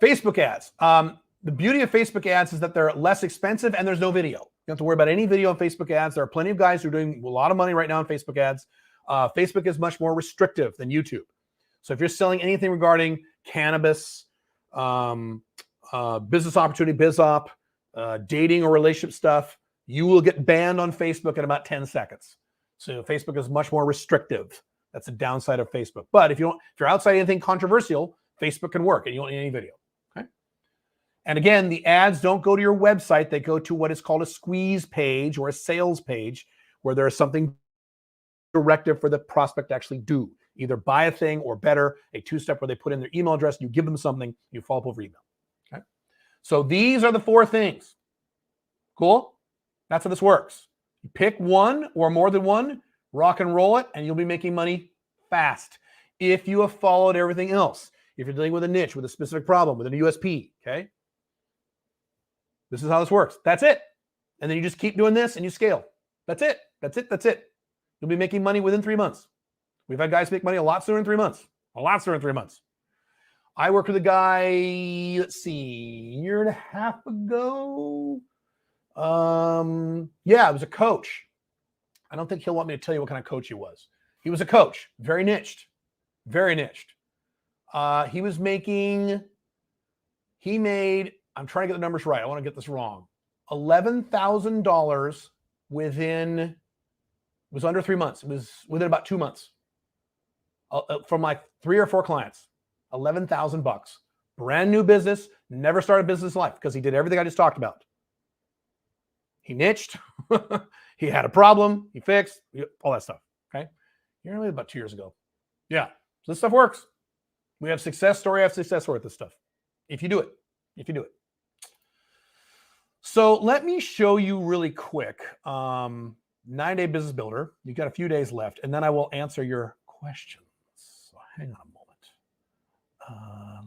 Facebook ads. The beauty of Facebook ads is that they're less expensive and there's no video. You don't have to worry about any video on Facebook ads. There are plenty of guys who are doing a lot of money right now on Facebook ads. Facebook is much more restrictive than YouTube. So if you're selling anything regarding cannabis, business opportunity, biz op, dating or relationship stuff, you will get banned on Facebook in about 10 seconds. So Facebook is much more restrictive. That's the downside of Facebook. But if you're outside anything controversial, Facebook can work and you don't need any video. Okay. And again, the ads don't go to your website. They go to what is called a squeeze page or a sales page where there is something directive for the prospect to actually do. Either buy a thing or better, a 2-step where they put in their email address, you give them something, you follow up over email. Okay. So these are the 4 things. Cool? That's how this works. You pick one or more than one, rock and roll it, and you'll be making money fast. if you have followed everything else. If you're dealing with a niche, with a specific problem, with a USP, okay? This is how this works. That's it. And then you just keep doing this and you scale. That's it. That's it. That's it. You'll be making money within 3 months. We've had guys make money a lot sooner in 3 months. A lot sooner in 3 months. I worked with a guy, let's see, a year and a half ago. Yeah, it was a coach. I don't think he'll want me to tell you what kind of coach he was. He was a coach, very niched, very niched. He made, I'm trying to get the numbers right. I want to get this wrong. $11,000 within, it was under 3 months. It was within about 2 months from like 3 or 4 clients. $11,000. Brand new business, never started business in life because he did everything I just talked about. He niched. He had a problem. He fixed all that stuff. Okay. You're only about 2 years ago. Yeah. So this stuff works. We have success story after success story with this stuff. If you do it. If you do it. So let me show you really quick. 9-day business builder. You've got a few days left, and then I will answer your questions. So hang on a moment.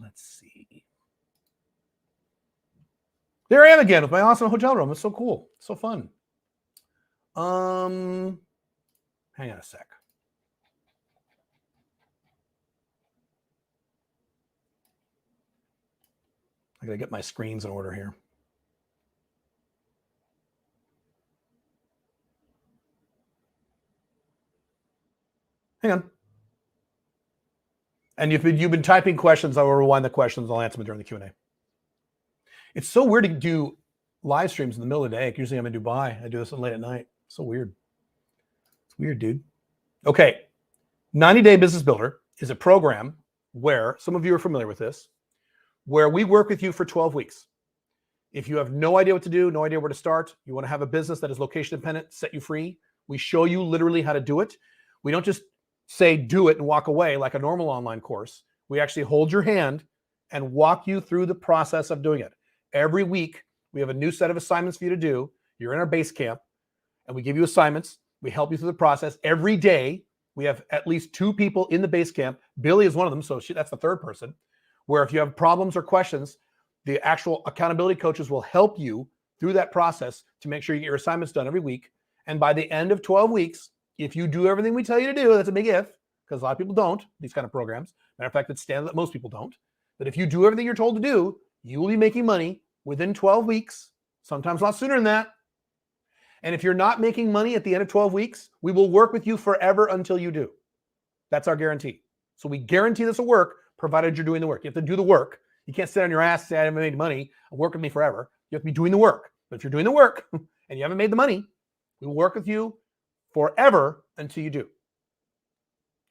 Let's see. There I am again with my awesome hotel room. It's so cool. It's so fun. Hang on a sec. I gotta get my screens in order here. Hang on. And you've been typing questions. I will rewind the questions. I'll answer them during the Q&A. It's so weird to do live streams in the middle of the day. Usually I'm in Dubai. I do this late at night. So weird. It's weird, dude. Okay. 90-Day Business Builder is a program where, some of you are familiar with this, where we work with you for 12 weeks. If you have no idea what to do, no idea where to start, you want to have a business that is location dependent, set you free, we show you literally how to do it. We don't just say do it and walk away like a normal online course. We actually hold your hand and walk you through the process of doing it. Every week, we have a new set of assignments for you to do. You're in our base camp, and we give you assignments. We help you through the process. Every day, we have at least 2 people in the base camp. Billy is one of them, so that's the third person, where if you have problems or questions, the actual accountability coaches will help you through that process to make sure you get your assignments done every week. And by the end of 12 weeks, if you do everything we tell you to do, that's a big if, because a lot of people don't, these kind of programs. Matter of fact, it's standard that most people don't. But if you do everything you're told to do, you will be making money within 12 weeks, sometimes a lot sooner than that. And if you're not making money at the end of 12 weeks, we will work with you forever until you do. That's our guarantee. So we guarantee this will work, provided you're doing the work. You have to do the work. You can't sit on your ass and say, I haven't made money, and work with me forever. You have to be doing the work. But if you're doing the work and you haven't made the money, we will work with you forever until you do.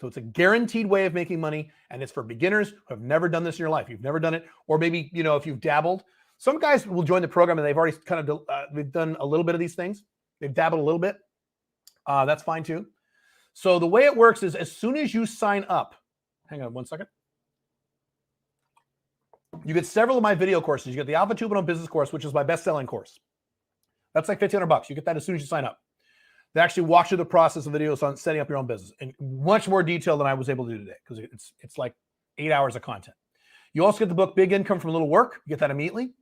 So it's a guaranteed way of making money, and it's for beginners who have never done this in your life. You've never done it, or maybe, if you've dabbled. Some guys will join the program and they've already kind of they've done a little bit of these things. They've dabbled a little bit. That's fine too. So the way it works is as soon as you sign up, hang on one second. You get several of my video courses. You get the Alpha 2.0 Business course, which is my best-selling course. That's like $1,500. You get that as soon as you sign up. They actually walk through the process of videos on setting up your own business in much more detail than I was able to do today, because it's like 8 hours of content. You also get the book Big Income from Little Work. You get that immediately.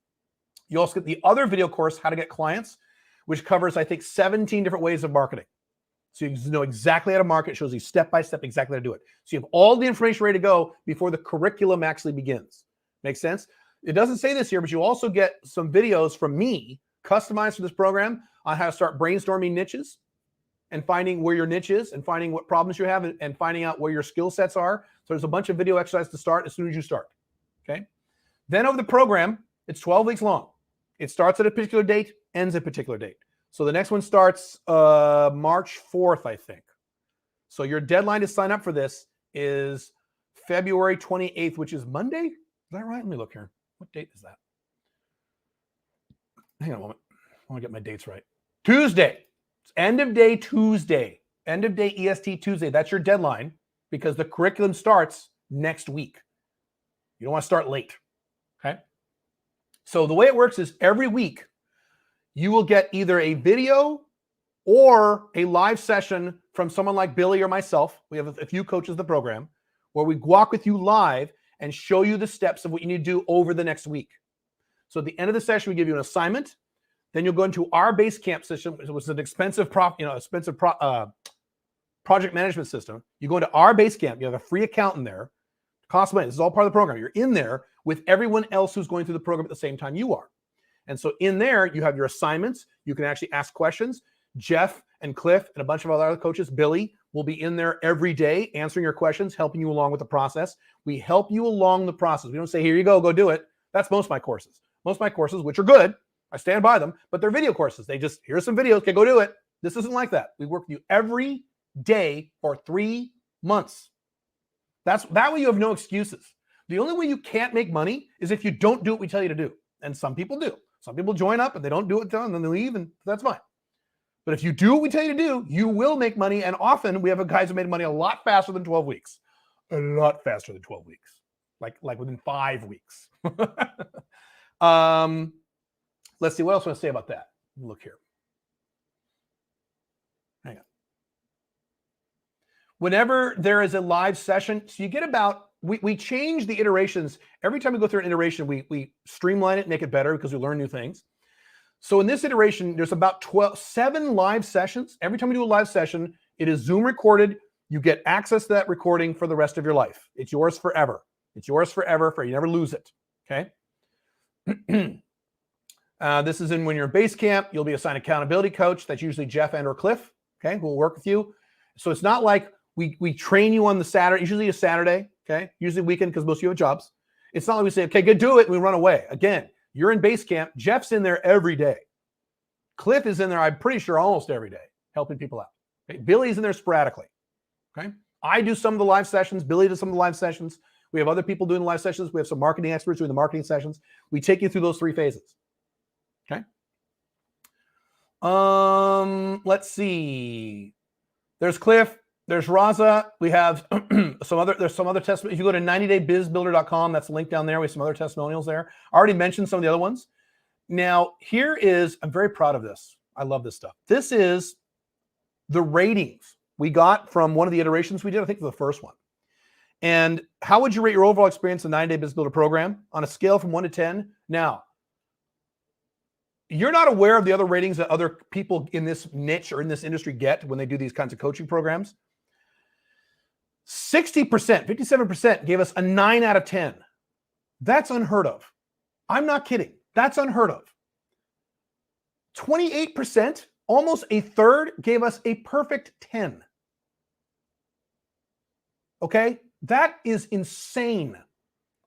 You also get the other video course, How to Get Clients, which covers, I think, 17 different ways of marketing. So you know exactly how to market, shows you step-by-step exactly how to do it. So you have all the information ready to go before the curriculum actually begins. Make sense? It doesn't say this here, but you also get some videos from me, customized for this program, on how to start brainstorming niches and finding where your niche is and finding what problems you have and finding out where your skill sets are. So there's a bunch of video exercises to start as soon as you start. Okay. Then over the program, it's 12 weeks long. It starts at a particular date, ends at a particular date. So the next one starts March 4th, I think. So your deadline to sign up for this is February 28th, which is Monday. Is that right? Let me look here. What date is that? Hang on a moment. I want to get my dates right. Tuesday. It's end of day Tuesday. End of day EST Tuesday. That's your deadline because the curriculum starts next week. You don't want to start late. Okay. So the way it works is every week you will get either a video or a live session from someone like Billy or myself. We have a few coaches in the program where we walk with you live and show you the steps of what you need to do over the next week. So at the end of the session, we give you an assignment. Then you'll go into our Basecamp system, which was an expensive project management system. You go into our Basecamp. You have a free account in there. Cost money. This is all part of the program. You're in there with everyone else who's going through the program at the same time you are. And so in there, you have your assignments. You can actually ask questions. Jeff and Cliff and a bunch of other coaches, Billy, will be in there every day answering your questions, helping you along with the process. We help you along the process. We don't say, here you go do it. That's most of my courses. Most of my courses, which are good, I stand by them, but they're video courses. They just, here's some videos, okay, go do it. This isn't like that. We work with you every day for 3 months. That way you have no excuses. The only way you can't make money is if you don't do what we tell you to do. And some people do. Some people join up and they don't do it, and then they leave, and that's fine. But if you do what we tell you to do, you will make money. And often we have guys who made money a lot faster than 12 weeks. A lot faster than 12 weeks. Like within 5 weeks. Let's see. What else I want to say about that? Look here. Hang on. Whenever there is a live session, so you get about, we change the iterations. Every time we go through an iteration, we streamline it, make it better because we learn new things. So in this iteration, there's about 7 live sessions. Every time we do a live session, it is Zoom recorded. You get access to that recording for the rest of your life. It's yours forever. It's yours forever. You never lose it. Okay. This is when you're in Basecamp. You'll be assigned accountability coach. That's usually Jeff and or Cliff. Okay, who will work with you. So it's not like we train you on the Saturday. Usually a Saturday. Okay, usually weekend because most of you have jobs. It's not like we say, okay, good, do it, and we run away. Again, you're in Basecamp. Jeff's in there every day. Cliff is in there, I'm pretty sure, almost every day, helping people out. Okay? Billy's in there sporadically. Okay, I do some of the live sessions. Billy does some of the live sessions. We have other people doing the live sessions. We have some marketing experts doing the marketing sessions. We take you through those 3 phases. Okay. Let's see. There's Cliff. There's Raza. We have there's some other testimonials. If you go to 90daybizbuilder.com, that's linked down there. We have some other testimonials there. I already mentioned some of the other ones. Now, I'm very proud of this. I love this stuff. This is the ratings we got from one of the iterations we did. I think for the first one. And how would you rate your overall experience in the 90-Day Business Builder program on a scale from 1 to 10? Now, you're not aware of the other ratings that other people in this niche or in this industry get when they do these kinds of coaching programs. 60%, 57% gave us a 9 out of 10. That's unheard of. I'm not kidding. That's unheard of. 28%, almost a third, gave us a perfect 10. Okay? That is insane.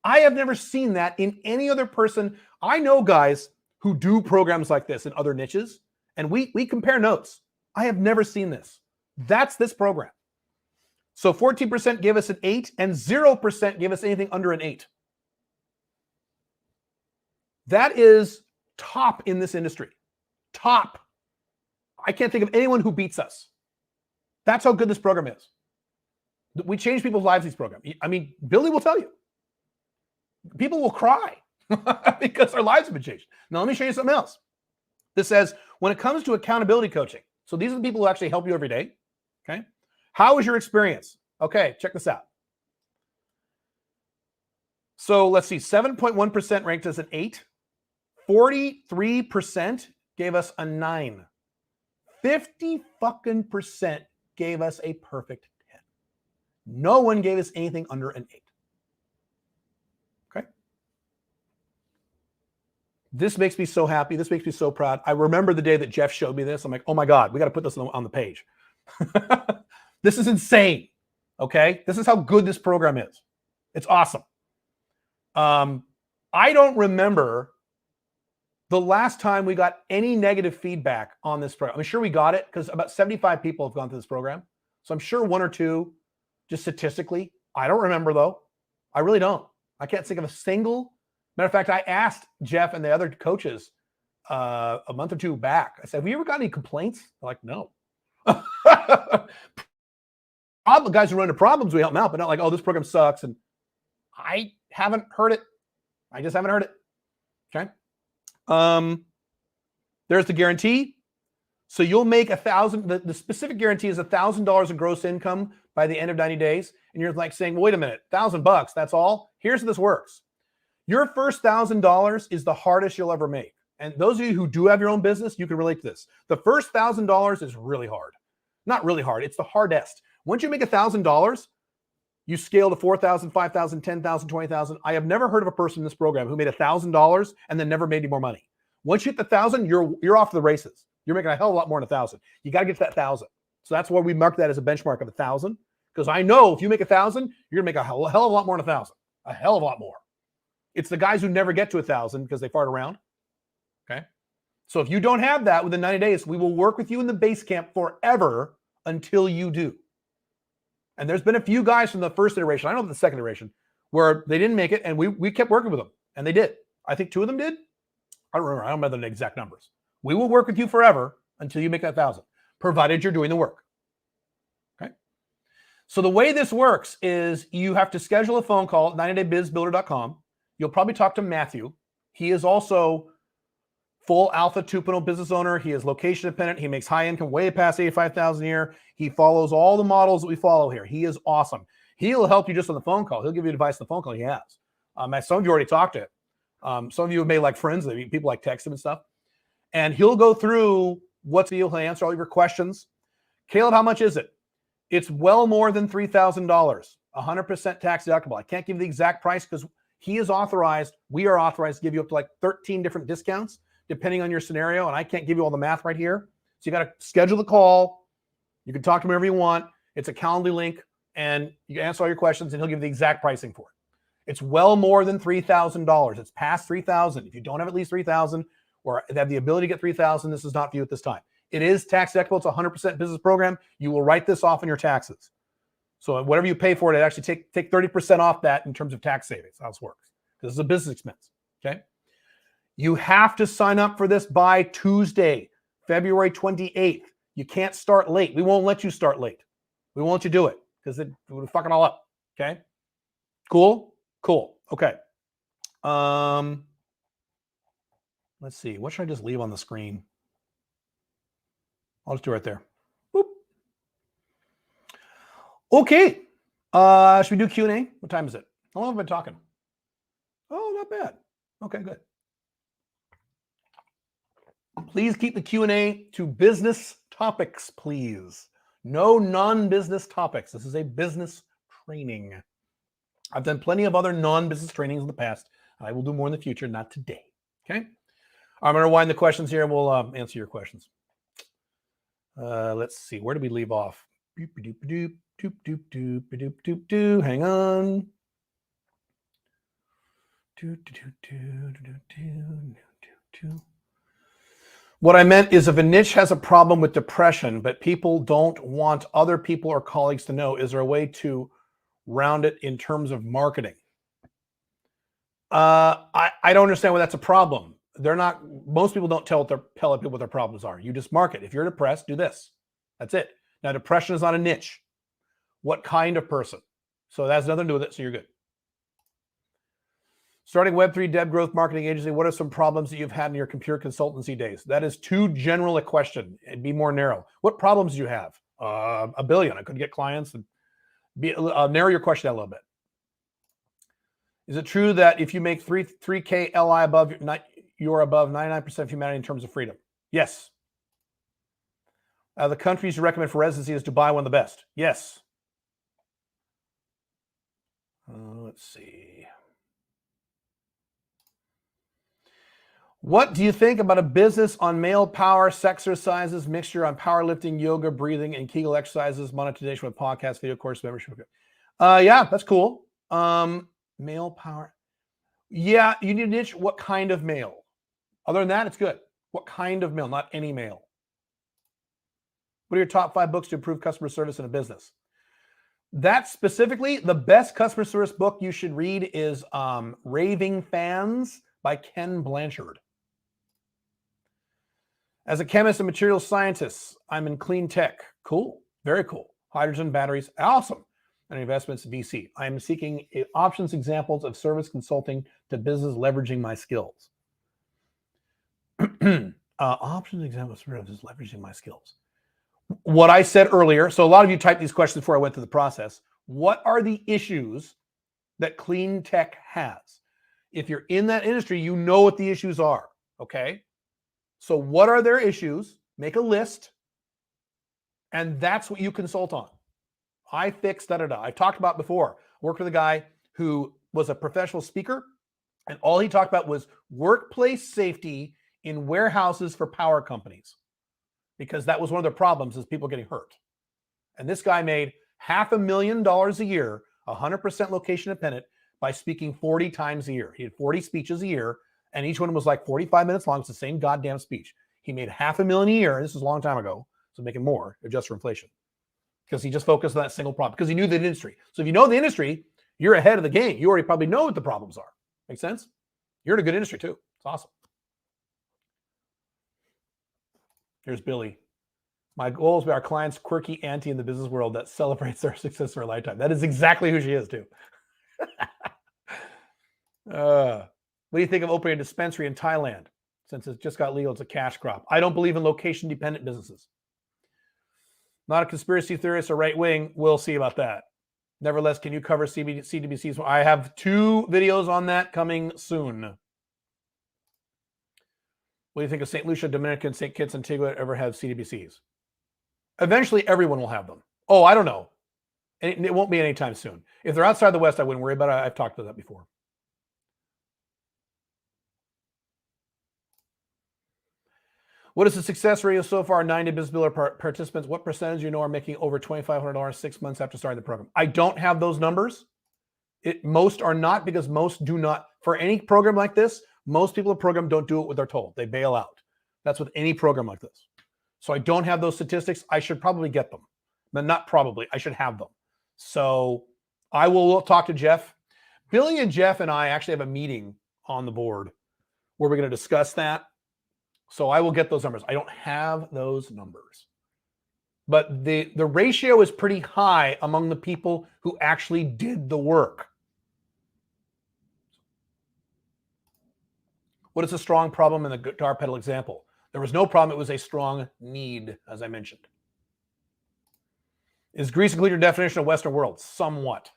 I have never seen that in any other person. I know guys who do programs like this in other niches, and we compare notes. I have never seen this. That's this program. So 14% gave us an 8, and 0% gave us anything under an 8. That is top in this industry. Top. I can't think of anyone who beats us. That's how good this program is. We change people's lives in these programs. I mean, Billy will tell you. People will cry because their lives have been changed. Now, let me show you something else. This says, when it comes to accountability coaching, so these are the people who actually help you every day. Okay. How was your experience? Okay, check this out. So let's see, 7.1% ranked as an 8. 43% gave us a 9. 50% gave us a perfect 10. No one gave us anything under an 8. Okay. This makes me so happy. This makes me so proud. I remember the day that Jeff showed me this. I'm like, oh my God, we got to put this on the page. This is insane. Okay. This is how good this program is. It's awesome. I don't remember the last time we got any negative feedback on this program. I'm sure we got it because about 75 people have gone through this program. So I'm sure 1 or 2, just statistically. I don't remember though. I really don't. I can't think of a single. Matter of fact, I asked Jeff and the other coaches a month or 2 back. I said, have you ever got any complaints? They're like, no. The guys who run into problems, we help them out, but not like, oh, this program sucks. And I haven't heard it. I just haven't heard it. Okay. There's the guarantee. So you'll make $1,000. The specific guarantee is $1,000 in gross income by the end of 90 days. And you're like saying, well, wait a minute, $1,000, that's all? Here's how this works. Your first $1,000 is the hardest you'll ever make. And those of you who do have your own business, you can relate to this. The first $1,000 is really hard. Not really hard, it's the hardest. Once you make $1,000, you scale to $4,000, $5,000, $10,000, $20,000. I have never heard of a person in this program who made $1,000 and then never made any more money. Once you hit the 1,000, you're off to the races. You're making a hell of a lot more than 1,000. You got to get to that 1,000. So that's why we mark that as a benchmark of 1,000. Because I know if you make 1,000, you're gonna make a hell of a lot more than 1,000. A hell of a lot more. It's the guys who never get to 1,000 because they fart around. Okay. So if you don't have that within 90 days, we will work with you in the base camp forever until you do. And there's been a few guys from the first iteration, I don't know the second iteration, where they didn't make it, and we kept working with them, and they did. I think 2 of them did. I don't remember the exact numbers. We will work with you forever until you make that 1,000, provided you're doing the work. Okay. So the way this works is you have to schedule a phone call at 90daybizbuilder.com. You'll probably talk to Matthew. He is also full alpha 2.0 business owner. He is location dependent. He makes high income way past 85,000 a year. He follows all the models that we follow here. He is awesome. He'll help you just on the phone call. He'll give you advice on the phone call he has. Some of you already talked to him. Some of you have made like friends. People like text him and stuff. And he'll go through what's the deal. He'll answer all your questions. Caleb, how much is it? It's well more than $3,000. 100% tax deductible. I can't give you the exact price because he is authorized. We are authorized to give you up to like 13 different discounts depending on your scenario. And I can't give you all the math right here. So you got to schedule the call. You can talk to him whenever you want. It's a Calendly link and you can answer all your questions and he'll give you the exact pricing for it. It's well more than $3,000. It's past $3,000. If you don't have at least $3,000 or have the ability to get $3,000, this is not for you at this time. It is tax deductible. It's a 100% business program. You will write this off in your taxes. So whatever you pay for it, actually take 30% off that in terms of tax savings. That's how this works. This is a business expense. Okay. You have to sign up for this by Tuesday, February 28th. You can't start late. We won't let you start late. We won't let you do it because it would fuck it all up. Okay. Cool. Cool. Okay. Let's see. What should I just leave on the screen? I'll just do it right there. Boop. Okay. Should we do Q&A? What time is it? How long have I been talking? Oh, not bad. Okay, good. Please keep the Q&A to business topics, please. No non-business topics. This is a business training. I've done plenty of other non-business trainings in the past. I will do more in the future, not today. Okay? I'm going to wind the questions here and we'll answer your questions. Let's see. Where did we leave off? Hang on. What I meant is if a niche has a problem with depression, but people don't want other people or colleagues to know, is there a way to round it in terms of marketing? I don't understand why that's a problem. Most people don't tell people what their problems are. You just market. If you're depressed, do this. That's it. Now, depression is not a niche. What kind of person? So that's nothing to do with it. So you're good. Starting Web3 dev growth marketing agency, what are some problems that you've had in your computer consultancy days? That is too general a question. It'd be more narrow. What problems do you have? A billion. I couldn't get clients. And narrow your question down a little bit. Is it true that if you make 3K LI above, you're above 99% of humanity in terms of freedom? Yes. The countries you recommend for residency is Dubai, one of the best. Yes. Let's see. What do you think about a business on male power, sex exercises, mixture on powerlifting, yoga, breathing, and Kegel exercises, monetization with podcast, video course, membership? Yeah, that's cool. Male power. Yeah, you need a niche. What kind of male? Other than that, it's good. What kind of male? Not any male. What are your top 5 books to improve customer service in a business? That specifically, the best customer service book you should read is Raving Fans by Ken Blanchard. As a chemist and materials scientist, I'm in clean tech. Cool. Very cool. Hydrogen batteries. Awesome. And investments in VC. I am seeking options examples of service consulting to business leveraging my skills. Options example is leveraging my skills. What I said earlier. So a lot of you typed these questions before I went through the process. What are the issues that clean tech has? If you're in that industry, you know what the issues are. Okay. So what are their issues? Make a list. And that's what you consult on. I fixed da-da-da. I've talked about before. Worked with a guy who was a professional speaker, and all he talked about was workplace safety in warehouses for power companies, because that was one of their problems, is people getting hurt. And this guy made $500,000 a year, 100% location dependent, by speaking 40 times a year. He had 40 speeches a year, and each one was like 45 minutes long. It's the same goddamn speech. He made $500,000 a year. This was a long time ago, so making more, adjust for inflation, because he just focused on that single problem, because he knew the industry. So if you know the industry, you're ahead of the game. You already probably know what the problems are. Make sense? You're in a good industry too. It's awesome. Here's Billy. My goal is to be our client's quirky auntie in the business world that celebrates their success for a lifetime. That is exactly who she is too. What do you think of opening a dispensary in Thailand? Since it just got legal, it's a cash crop. I don't believe in location-dependent businesses. Not a conspiracy theorist or right wing. We'll see about that. Nevertheless, can you cover CDBCs? I have 2 videos on that coming soon. What do you think of St. Lucia, Dominican, St. Kitts, Antigua ever have CDBCs? Eventually, everyone will have them. Oh, I don't know. And it won't be anytime soon. If they're outside the West, I wouldn't worry about it. I've talked about that before. What is the success ratio so far? 90 business builder participants. What percentage you know are making over $2,500 6 months after starting the program? I don't have those numbers. Most are not, because most do not. For any program like this, most people in the program don't do it what they're told. They bail out. That's with any program like this. So I don't have those statistics. I should probably get them, but not probably. I should have them. So I will talk to Jeff. Billy and Jeff and I actually have a meeting on the board where we're going to discuss that. So I will get those numbers. I don't have those numbers. But the ratio is pretty high among the people who actually did the work. What is a strong problem in the guitar pedal example? There was no problem. It was a strong need, as I mentioned. Is grease include your definition of Western world? Somewhat.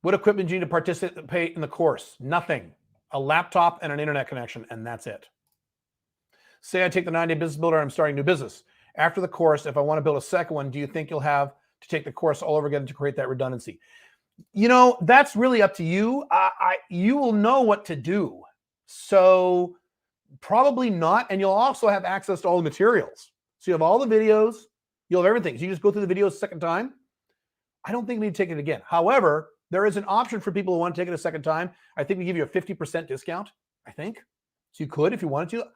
What equipment do you need to participate in the course? Nothing. A laptop and an internet connection, and that's it. Say I take the 9-day business builder, I'm starting a new business. After the course, if I want to build a second one, do you think you'll have to take the course all over again to create that redundancy? You know, that's really up to you. You will know what to do. So probably not. And you'll also have access to all the materials. So you have all the videos, you'll have everything. So you just go through the videos a second time. I don't think we need to take it again. However, there is an option for people who want to take it a second time. I think we give you a 50% discount, I think. So you could, if you wanted to.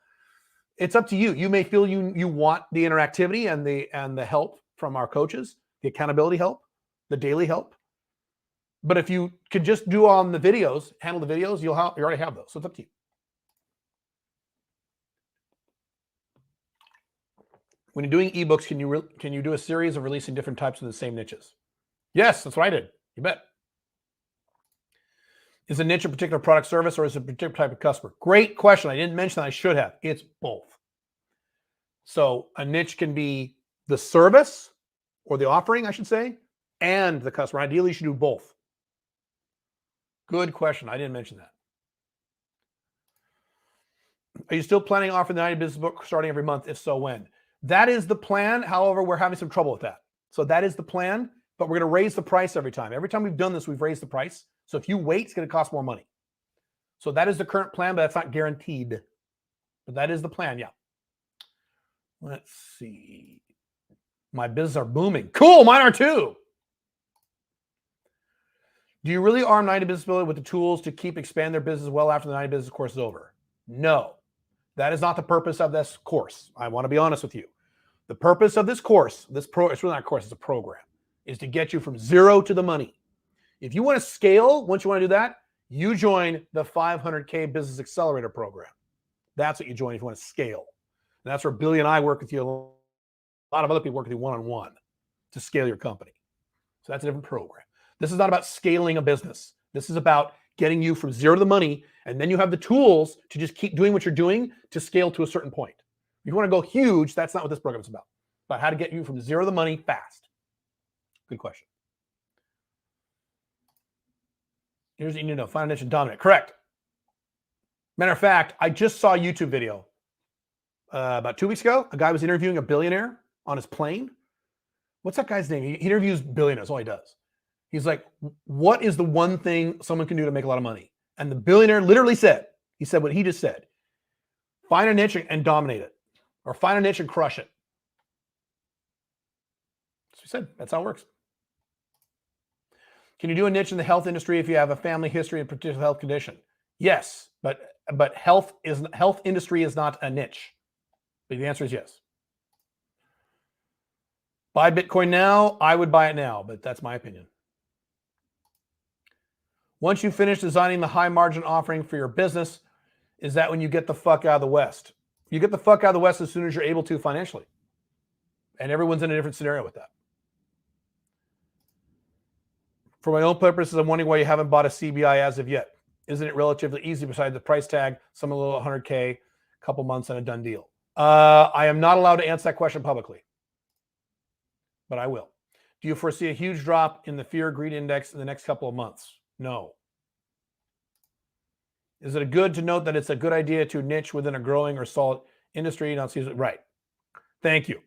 It's up to you. You may feel you want the interactivity and the help from our coaches, the accountability help, the daily help. But if you could just do on the videos, handle the videos, you already have those. So it's up to you. When you're doing ebooks, can you do a series of releasing different types of the same niches? Yes, that's what I did. You bet. Is a niche a particular product service, or is it a particular type of customer? Great question. I didn't mention that. I should have. It's both. So a niche can be the service or the offering, I should say, and the customer. Ideally, you should do both. Good question. I didn't mention that. Are you still planning on offering the 90 business book starting every month? If so, when? That is the plan. However, we're having some trouble with that. So that is the plan, but we're going to raise the price every time. Every time we've done this, we've raised the price. So if you wait, it's going to cost more money. So that is the current plan, but that's not guaranteed. But that is the plan, yeah. Let's see. My business are booming. Cool, mine are too. Do you really arm 90 Business Builder with the tools to expand their business well after the 90 Business course is over? No. That is not the purpose of this course. I want to be honest with you. The purpose of this course, it's really not a course, it's a program, is to get you from zero to the money. If you want to scale, once you want to do that, you join the 500K Business Accelerator program. That's what you join if you want to scale. And that's where Billy and I work with you. A lot of other people work with you one-on-one to scale your company. So that's a different program. This is not about scaling a business. This is about getting you from zero to the money, and then you have the tools to just keep doing what you're doing to scale to a certain point. If you want to go huge, that's not what this program is about. It's about how to get you from zero to the money fast. Good question. Here's what you need to know. Find a niche and dominate. Correct. Matter of fact, I just saw a YouTube video about 2 weeks ago. A guy was interviewing a billionaire on his plane. What's that guy's name? He interviews billionaires. All he does. He's like, what is the one thing someone can do to make a lot of money? And the billionaire literally said, he said what he just said. Find a niche and dominate it. Or find a niche and crush it. So he said, that's how it works. Can you do a niche in the health industry if you have a family history and particular health condition? Yes, but health industry is not a niche. But the answer is yes. Buy Bitcoin now? I would buy it now, but that's my opinion. Once you finish designing the high margin offering for your business, is that when you get the fuck out of the West? You get the fuck out of the West as soon as you're able to financially. And everyone's in a different scenario with that. For my own purposes, I'm wondering why you haven't bought a CBI as of yet. Isn't it relatively easy besides the price tag, some a little 100K, a couple months and a done deal? I am not allowed to answer that question publicly, but I will. Do you foresee a huge drop in the fear greed index in the next couple of months? No. Is it good to note that it's a good idea to niche within a growing or solid industry? Not season, right. Thank you.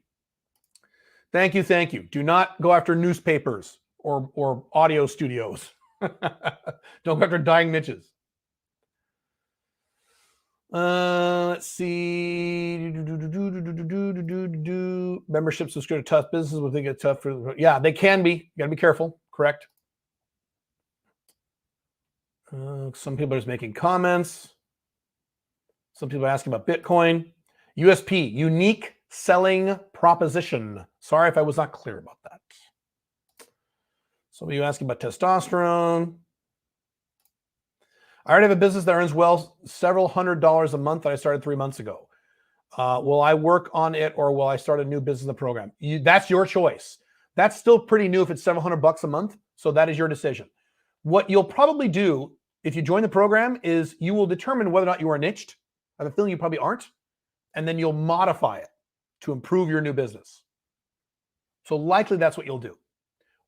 Thank you. Thank you. Do not go after newspapers or audio studios. Don't go after dying niches. Let's see. Membership subscription to tough business. Will they get tough for? Yeah, they can be. You got to be careful. Correct. Some people are just making comments. Some people are asking about Bitcoin. USP, unique selling proposition. Sorry if I was not clear about that. Some of you asking about testosterone. I already have a business that earns well several $100s a month that I started 3 months ago. Will I work on it or will I start a new business in the program? That's your choice. That's still pretty new if it's several $100 a month. So that is your decision. What you'll probably do if you join the program is you will determine whether or not you are niched. I have a feeling you probably aren't. And then you'll modify it to improve your new business. So likely that's what you'll do.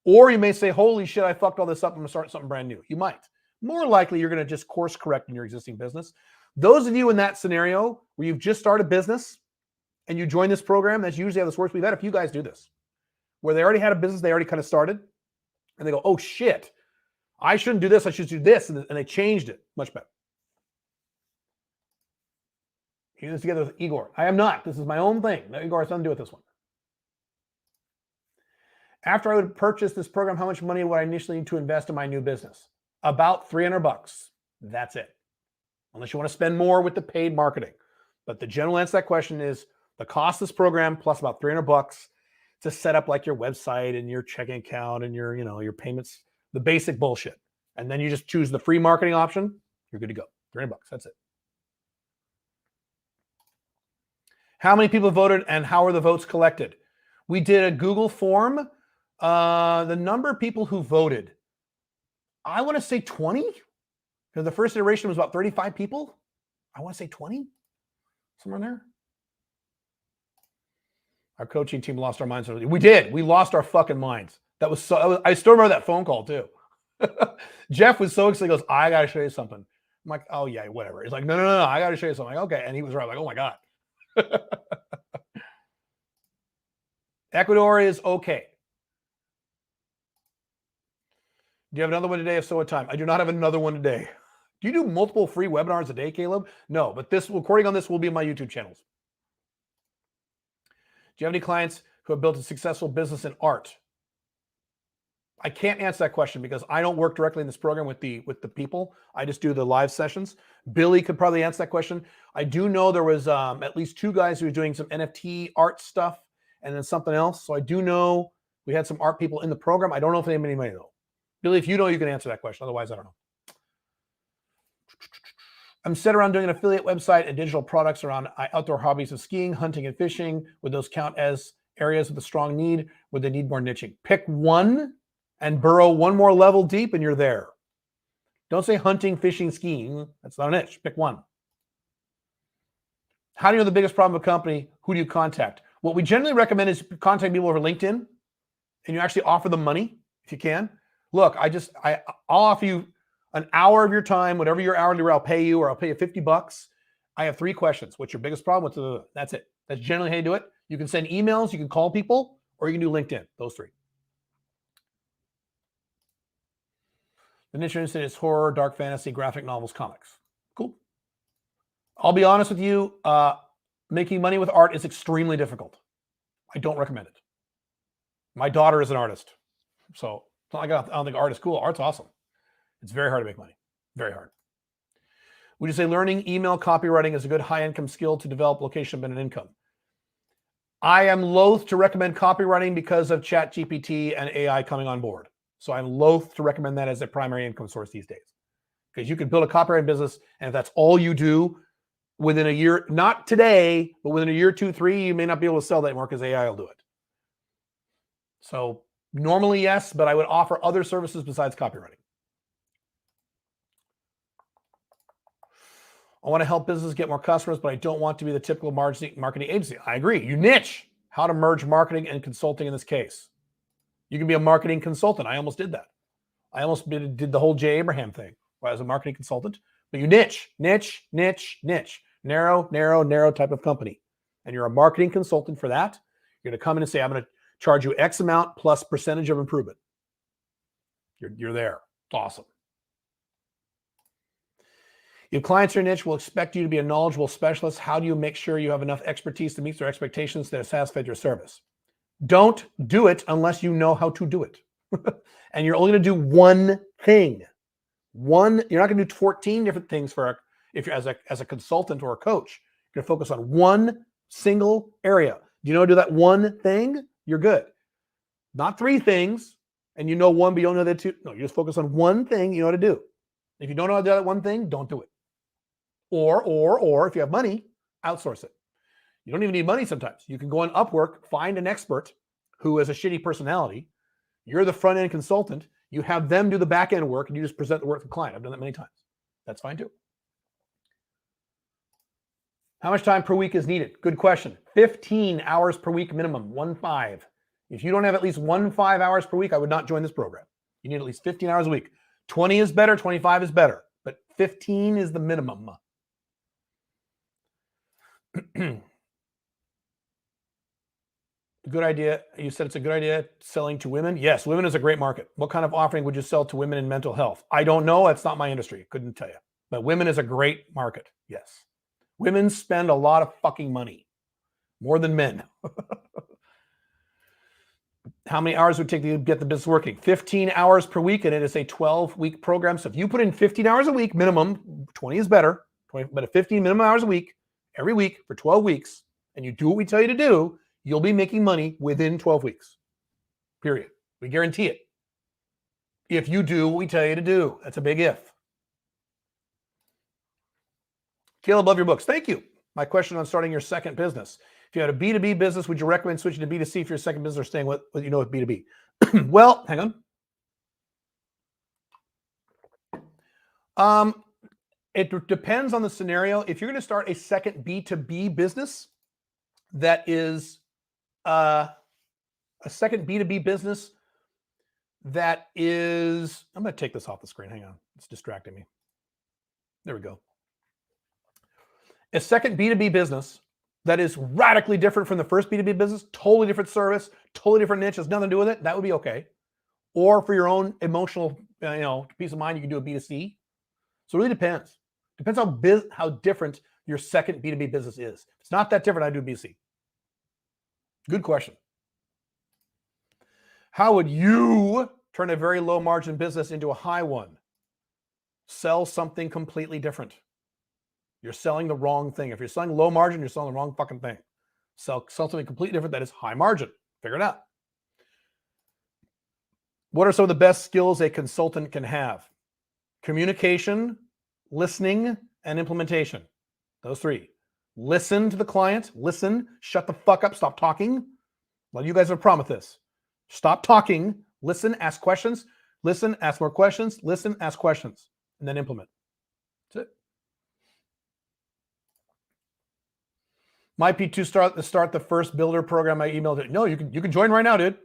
Or you may say, holy shit, I fucked all this up. I'm going to start something brand new. You might. More likely, you're going to just course correct in your existing business. Those of you in that scenario where you've just started a business and you join this program, that's usually how this works. We've had a few guys do this, where they already had a business, they already kind of started, and they go, oh shit, I shouldn't do this, I should do this, and they changed it. Much better. You're this together with Igor. I am not. This is my own thing. No, Igor has nothing to do with this one. After I would purchase this program, how much money would I initially need to invest in my new business? About $300. That's it. Unless you want to spend more with the paid marketing. But the general answer to that question is the cost of this program plus about $300 to set up like your website and your checking account and your, your payments, the basic bullshit. And then you just choose the free marketing option. You're good to go. $300. That's it. How many people voted and how are the votes collected? We did a Google form. The number of people who voted, I want to say 20. Because the first iteration was about 35 people. I want to say 20. Somewhere in there. Our coaching team lost our minds. We did. We lost our fucking minds. That was so. I still remember that phone call too. Jeff was so excited. He goes, I got to show you something. I'm like, oh yeah, whatever. He's like, no. I got to show you something. I'm like, okay. And he was right. I'm like, oh my God. Ecuador is okay. Do you have another one today? If so, what time? I do not have another one today. Do you do multiple free webinars a day, Caleb? No, but this recording on this will be in my YouTube channels. Do you have any clients who have built a successful business in art? I can't answer that question because I don't work directly in this program with the people. I just do the live sessions. Billy could probably answer that question. I do know there was at least 2 guys who were doing some NFT art stuff and then something else. So I do know we had some art people in the program. I don't know if anybody though. Billy, if you know, you can answer that question. Otherwise, I don't know. I'm set around doing an affiliate website and digital products around outdoor hobbies of skiing, hunting, and fishing. Would those count as areas with a strong need? Would they need more niching? Pick one and burrow one more level deep and you're there. Don't say hunting, fishing, skiing. That's not a niche. Pick one. How do you know the biggest problem of a company? Who do you contact? What we generally recommend is contact people over LinkedIn, and you actually offer them money if you can. Look, I'll offer you an hour of your time, whatever your hourly rate, I'll pay you, or I'll pay you $50. I have 3 questions. What's your biggest problem? That's it. That's generally how you do it. You can send emails, you can call people, or you can do LinkedIn. Those 3. The niche you're interested in is horror, dark fantasy, graphic novels, comics. Cool. I'll be honest with you, making money with art is extremely difficult. I don't recommend it. My daughter is an artist, so it's not like I don't think art is cool. Art's awesome. It's very hard to make money. Very hard. Would you say learning email copywriting is a good high-income skill to develop location-dependent income? I am loath to recommend copywriting because of ChatGPT and AI coming on board. So I'm loath to recommend that as a primary income source these days. Because you can build a copywriting business, and if that's all you do, within a year, not today, but within a year, 2, 3, you may not be able to sell that anymore because AI will do it. So normally, yes, but I would offer other services besides copywriting. I want to help businesses get more customers, but I don't want to be the typical marketing agency. I agree. You niche. How to merge marketing and consulting in this case. You can be a marketing consultant. I almost did that. I almost did the whole Jay Abraham thing where I was a marketing consultant. But you niche. Narrow type of company. And you're a marketing consultant for that. You're going to come in and say, I'm going to charge you X amount plus percentage of improvement. You're there. It's awesome. If clients are niche will expect you to be a knowledgeable specialist, how do you make sure you have enough expertise to meet their expectations that satisfy your service? Don't do it unless you know how to do it. And you're only going to do one thing. You're not going to do 14 different things if you're as a consultant or a coach. You're going to focus on one single area. Do you know how to do that one thing? You're good. Not 3 things, and you know one, but you don't know the 2. No, you just focus on one thing you know how to do. If you don't know how to do that one thing, don't do it. Or if you have money, outsource it. You don't even need money sometimes. You can go on Upwork, find an expert who has a shitty personality. You're the front-end consultant. You have them do the back-end work, and you just present the work to the client. I've done that many times. That's fine too. How much time per week is needed? Good question. 15 hours per week minimum, 1-5. If you don't have at least 1-5 hours per week, I would not join this program. You need at least 15 hours a week. 20 is better, 25 is better, but 15 is the minimum. Good idea. You said it's a good idea selling to women. Yes, women is a great market. What kind of offering would you sell to women in mental health? I don't know. That's not my industry. Couldn't tell you. But women is a great market. Yes. Women spend a lot of fucking money. More than men. How many hours would it take to get the business working? 15 hours per week, and it is a 12-week program. So if you put in 15 hours a week minimum, 20 is better, 20, but at 15 minimum hours a week, every week for 12 weeks, and you do what we tell you to do, you'll be making money within 12 weeks. Period. We guarantee it. If you do what we tell you to do. That's a big if. Caleb, love your books. Thank you. My question on starting your second business. If you had a B2B business, would you recommend switching to B2C for your second business or staying with what you know with B2B? Well, hang on. It depends on the scenario. If you're going to start a second B2B business, that is a second B2B business that is, I'm going to take this off the screen. Hang on. It's distracting me. There we go. A second B2B business that is radically different from the first B2B business, totally different service, totally different niche, has nothing to do with it, that would be okay. Or for your own emotional, peace of mind, you can do a B2C. So it really depends. Depends how different your second B2B business is. If it's not that different, I do B2C. Good question. How would you turn a very low margin business into a high one? Sell something completely different. You're selling the wrong thing. If you're selling low margin, you're selling the wrong fucking thing. Sell something completely different that is high margin. Figure it out. What are some of the best skills a consultant can have? Communication, listening, and implementation. Those 3. Listen to the client. Listen. Shut the fuck up. Stop talking. Well, you guys have a problem with this. Stop talking. Listen. Ask questions. Listen. Ask more questions. Listen. Ask questions. and then implement. That's it. Might be to start the first builder program I emailed it. No, you can join right now, dude.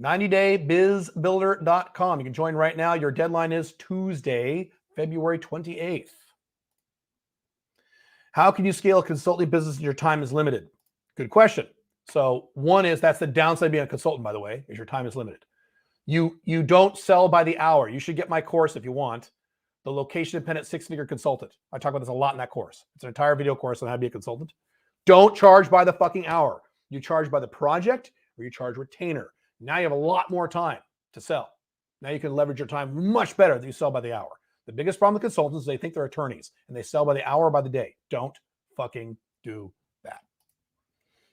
90daybizbuilder.com. You can join right now. Your deadline is Tuesday, February 28th. How can you scale a consulting business if your time is limited? Good question. So one is, that's the downside of being a consultant, by the way, is your time is limited. You don't sell by the hour. You should get my course if you want. The Location Dependent Six-Figure Consultant. I talk about this a lot in that course. It's an entire video course on how to be a consultant. Don't charge by the fucking hour. You charge by the project, or you charge retainer. Now you have a lot more time to sell. Now you can leverage your time much better than you sell by the hour. The biggest problem with consultants is they think they're attorneys and they sell by the hour or by the day. Don't fucking do that.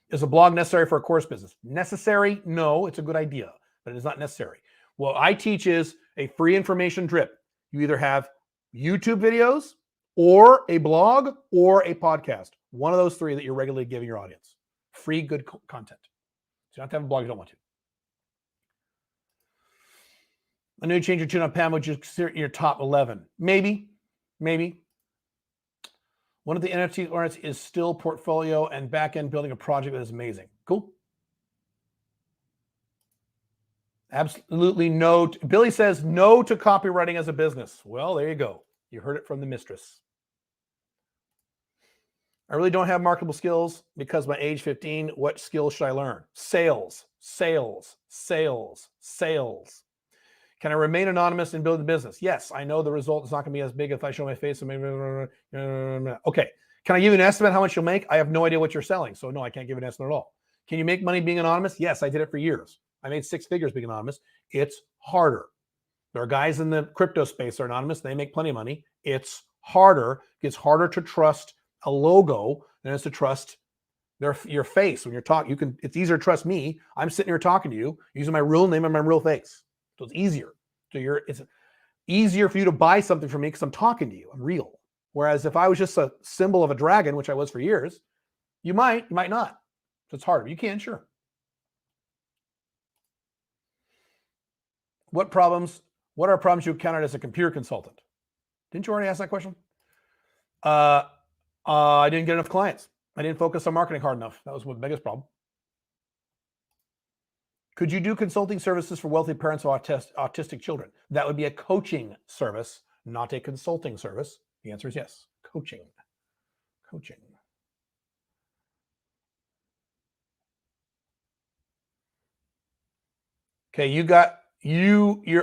Is a blog necessary for a course business? Necessary? No, it's a good idea, but it is not necessary. What I teach is a free information drip. You either have YouTube videos or a blog or a podcast. One of those three that you're regularly giving your audience. Free, good content. So you don't have to have a blog if you don't want to. I know you change your tune on Pam, would you consider your top 11? Maybe. One of the NFT artists is still portfolio and back-end building a project that is amazing. Cool. Absolutely no. Billy says no to copywriting as a business. Well, there you go. You heard it from the mistress. I really don't have marketable skills because by age 15, what skills should I learn? Sales. Can I remain anonymous and build the business? Yes, I know the result is not going to be as big if I show my face. Okay. Can I give you an estimate how much you'll make? I have no idea what you're selling. So no, I can't give an estimate at all. Can you make money being anonymous? Yes, I did it for years. I made 6 figures being anonymous. It's harder. There are guys in the crypto space that are anonymous. They make plenty of money. It's harder. It's harder to trust a logo than it's to trust your face. When you're talking, it's easier to trust me. I'm sitting here talking to you using my real name and my real face. So it's easier. It's easier for you to buy something from me because I'm talking to you. I'm real. Whereas if I was just a symbol of a dragon, which I was for years, you might not. So it's harder. You can, sure. What are problems you encountered as a computer consultant? Didn't you already ask that question? I didn't get enough clients. I didn't focus on marketing hard enough. That was the biggest problem. Could you do consulting services for wealthy parents of autistic children? That would be a coaching service, not a consulting service. The answer is yes. Coaching. Okay,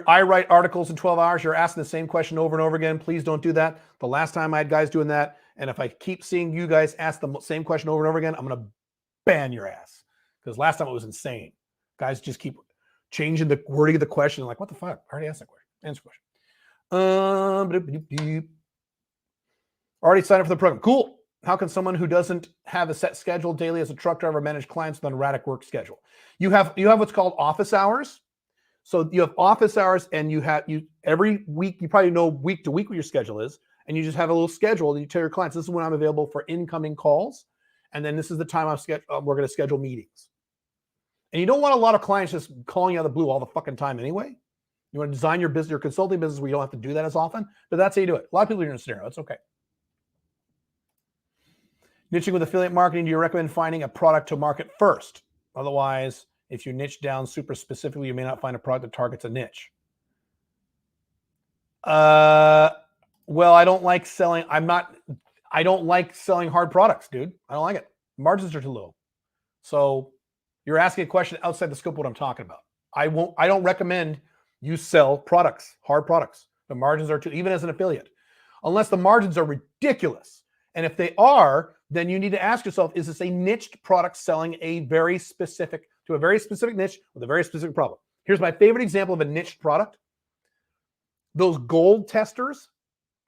I write articles in 12 hours. You're asking the same question over and over again. Please don't do that. The last time I had guys doing that, and if I keep seeing you guys ask the same question over and over again, I'm going to ban your ass. Because last time it was insane. Guys just keep changing the wording of the question. Like, what the fuck? I already asked that question. Answer question. Already signed up for the program. Cool. How can someone who doesn't have a set schedule daily as a truck driver manage clients with an erratic work schedule? You have what's called office hours. So you have office hours, and you every week, you probably know week to week what your schedule is, and you just have a little schedule that you tell your clients, this is when I'm available for incoming calls, and then this is the time we're going to schedule meetings. And you don't want a lot of clients just calling you out of the blue all the fucking time anyway. You want to design your business, your consulting business, where you don't have to do that as often, but that's how you do it. A lot of people are in a scenario. It's okay. Niching with affiliate marketing, do you recommend finding a product to market first? Otherwise, if you niche down super specifically, you may not find a product that targets a niche. Well, I don't like selling. I don't like selling hard products, dude. I don't like it. Margins are too low. So you're asking a question outside the scope of what I'm talking about. I don't recommend you sell products, hard products. The margins are too, even as an affiliate, unless the margins are ridiculous. And if they are, then you need to ask yourself, is this a niched product selling a very specific niche with a very specific problem? Here's my favorite example of a niched product. Those gold testers,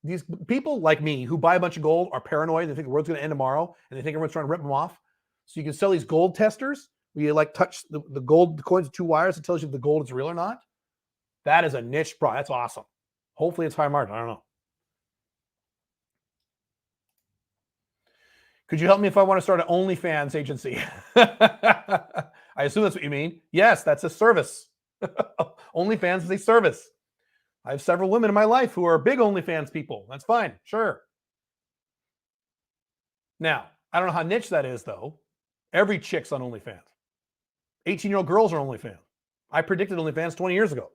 these people like me who buy a bunch of gold are paranoid. They think the world's going to end tomorrow, and they think everyone's trying to rip them off. So you can sell these gold testers where you like touch the coins with 2 wires. It tells you if the gold is real or not. That is a niche product. That's awesome. Hopefully it's high margin. I don't know. Could you help me if I want to start an OnlyFans agency? I assume that's what you mean. Yes, that's a service. OnlyFans is a service. I have several women in my life who are big OnlyFans people. That's fine. Sure. Now, I don't know how niche that is, though. Every chick's on OnlyFans. 18-year-old girls are OnlyFans. I predicted OnlyFans 20 years ago.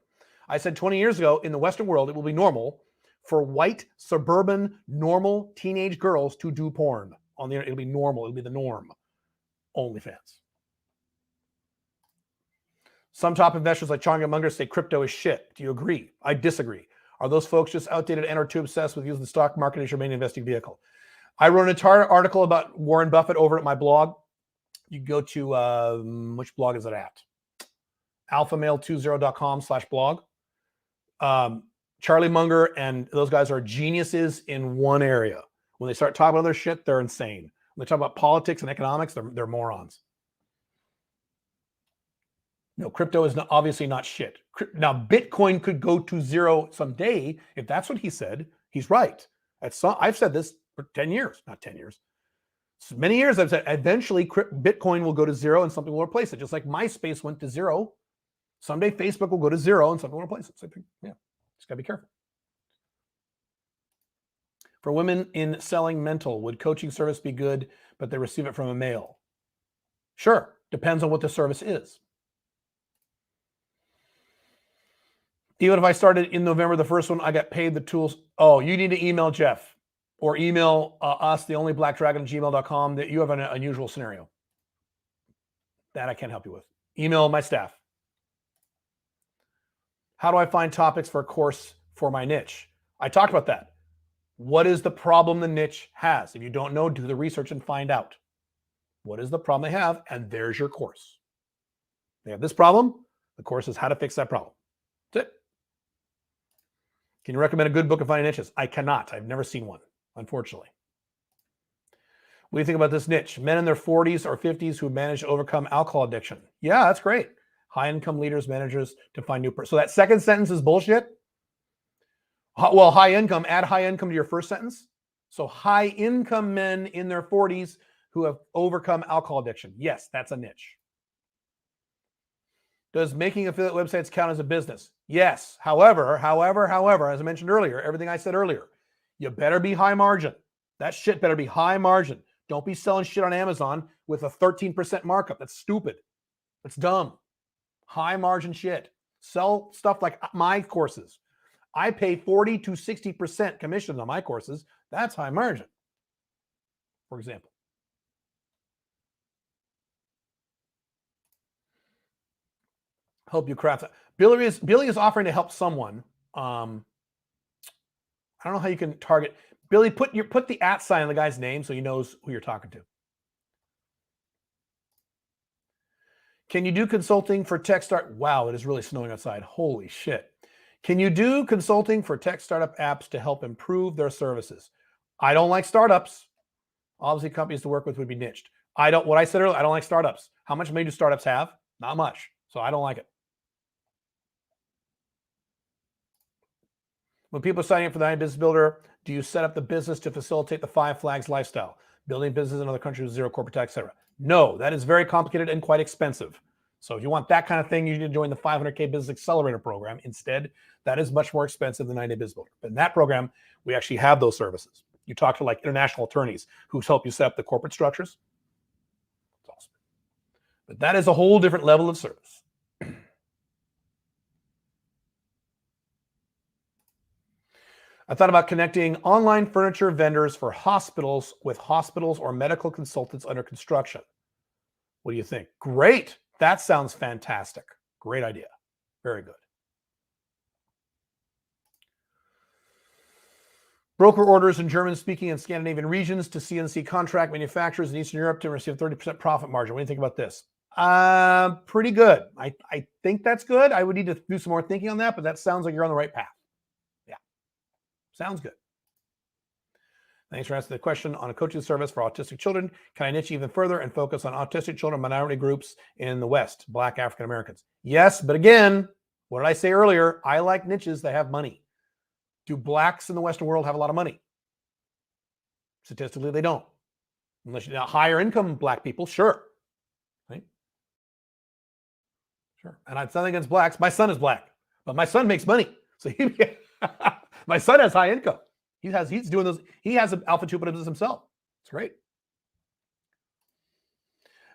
I said 20 years ago, in the Western world, it will be normal for white, suburban, normal teenage girls to do porn on the internet. It'll be normal. It'll be the norm. OnlyFans. Some top investors like Changa Munger say crypto is shit. Do you agree? I disagree. Are those folks just outdated and are too obsessed with using the stock market as your main investing vehicle? I wrote an entire article about Warren Buffett over at my blog. You can go to, which blog is it at? alphamale20.com/blog. Charlie Munger and those guys are geniuses in one area. When they start talking about other shit, they're insane. When they talk about politics and economics, they're morons. No, crypto is obviously not shit. Now, Bitcoin could go to zero someday. If that's what he said, he's right. I've said this for 10 years, not 10 years. So many years I've said eventually Bitcoin will go to zero and something will replace it. Just like MySpace went to zero. Someday Facebook will go to zero and something will replace it. So I think, yeah, just got to be careful. For women in selling mental, would coaching service be good, but they receive it from a male? Sure. Depends on what the service is. Even if I started in November, the first one, I got paid the tools. Oh, you need to email Jeff or email us, theonlyblackdragon@gmail.com, that you have an unusual scenario. That I can't help you with. Email my staff. How do I find topics for a course for my niche? I talked about that. What is the problem the niche has? If you don't know, do the research and find out. What is the problem they have? And there's your course. They have this problem. The course is how to fix that problem. That's it. Can you recommend a good book of finding niches? I cannot. I've never seen one, unfortunately. What do you think about this niche? Men in their 40s or 50s who manage to overcome alcohol addiction. Yeah, that's great. High-income leaders, managers to find new... So that second sentence is bullshit? Well, high income, add high income to your first sentence. So high-income men in their 40s who have overcome alcohol addiction. Yes, that's a niche. Does making affiliate websites count as a business? Yes. However, as I mentioned earlier, everything I said earlier, you better be high margin. That shit better be high margin. Don't be selling shit on Amazon with a 13% markup. That's stupid. That's dumb. High margin shit. Sell stuff like my courses. I pay 40 to 60% commissions on my courses. That's high margin, for example. Help you craft that. Billy is offering to help someone. I don't know how you can target. Billy, put the @ sign on the guy's name so he knows who you're talking to. Can you do consulting for tech start? Wow, it is really snowing outside. Holy shit. Can you do consulting for tech startup apps to help improve their services? I don't like startups. Obviously, companies to work with would be niched. What I said earlier, I don't like startups. How much money do startups have? Not much. So I don't like it. When people are signing up for the 90 Business Builder, do you set up the business to facilitate the 5 flags lifestyle? Building business in other countries with zero corporate tax, etc. No, that is very complicated and quite expensive. So if you want that kind of thing, you need to join the 500K Business Accelerator program. Instead, that is much more expensive than 90 Business Builder. But in that program, we actually have those services. You talk to like international attorneys who help you set up the corporate structures. It's awesome. But that is a whole different level of service. I thought about connecting online furniture vendors for hospitals with hospitals or medical consultants under construction. What do you think? Great. That sounds fantastic. Great idea. Very good. Broker orders in German-speaking and Scandinavian regions to CNC contract manufacturers in Eastern Europe to receive 30% profit margin. What do you think about this? Pretty good. I think that's good. I would need to do some more thinking on that, but that sounds like you're on the right path. Yeah. Sounds good. Thanks for answering the question on a coaching service for autistic children. Can I niche even further and focus on autistic children, minority groups in the West, Black African Americans? Yes, but again, what did I say earlier? I like niches that have money. Do blacks in the Western world have a lot of money? Statistically, they don't. Unless you're higher income black people, sure. Right? Sure. And I have nothing against blacks. My son is black, but my son makes money. So My son has high income. He's doing those. He has an Alpha 2 business himself. It's great.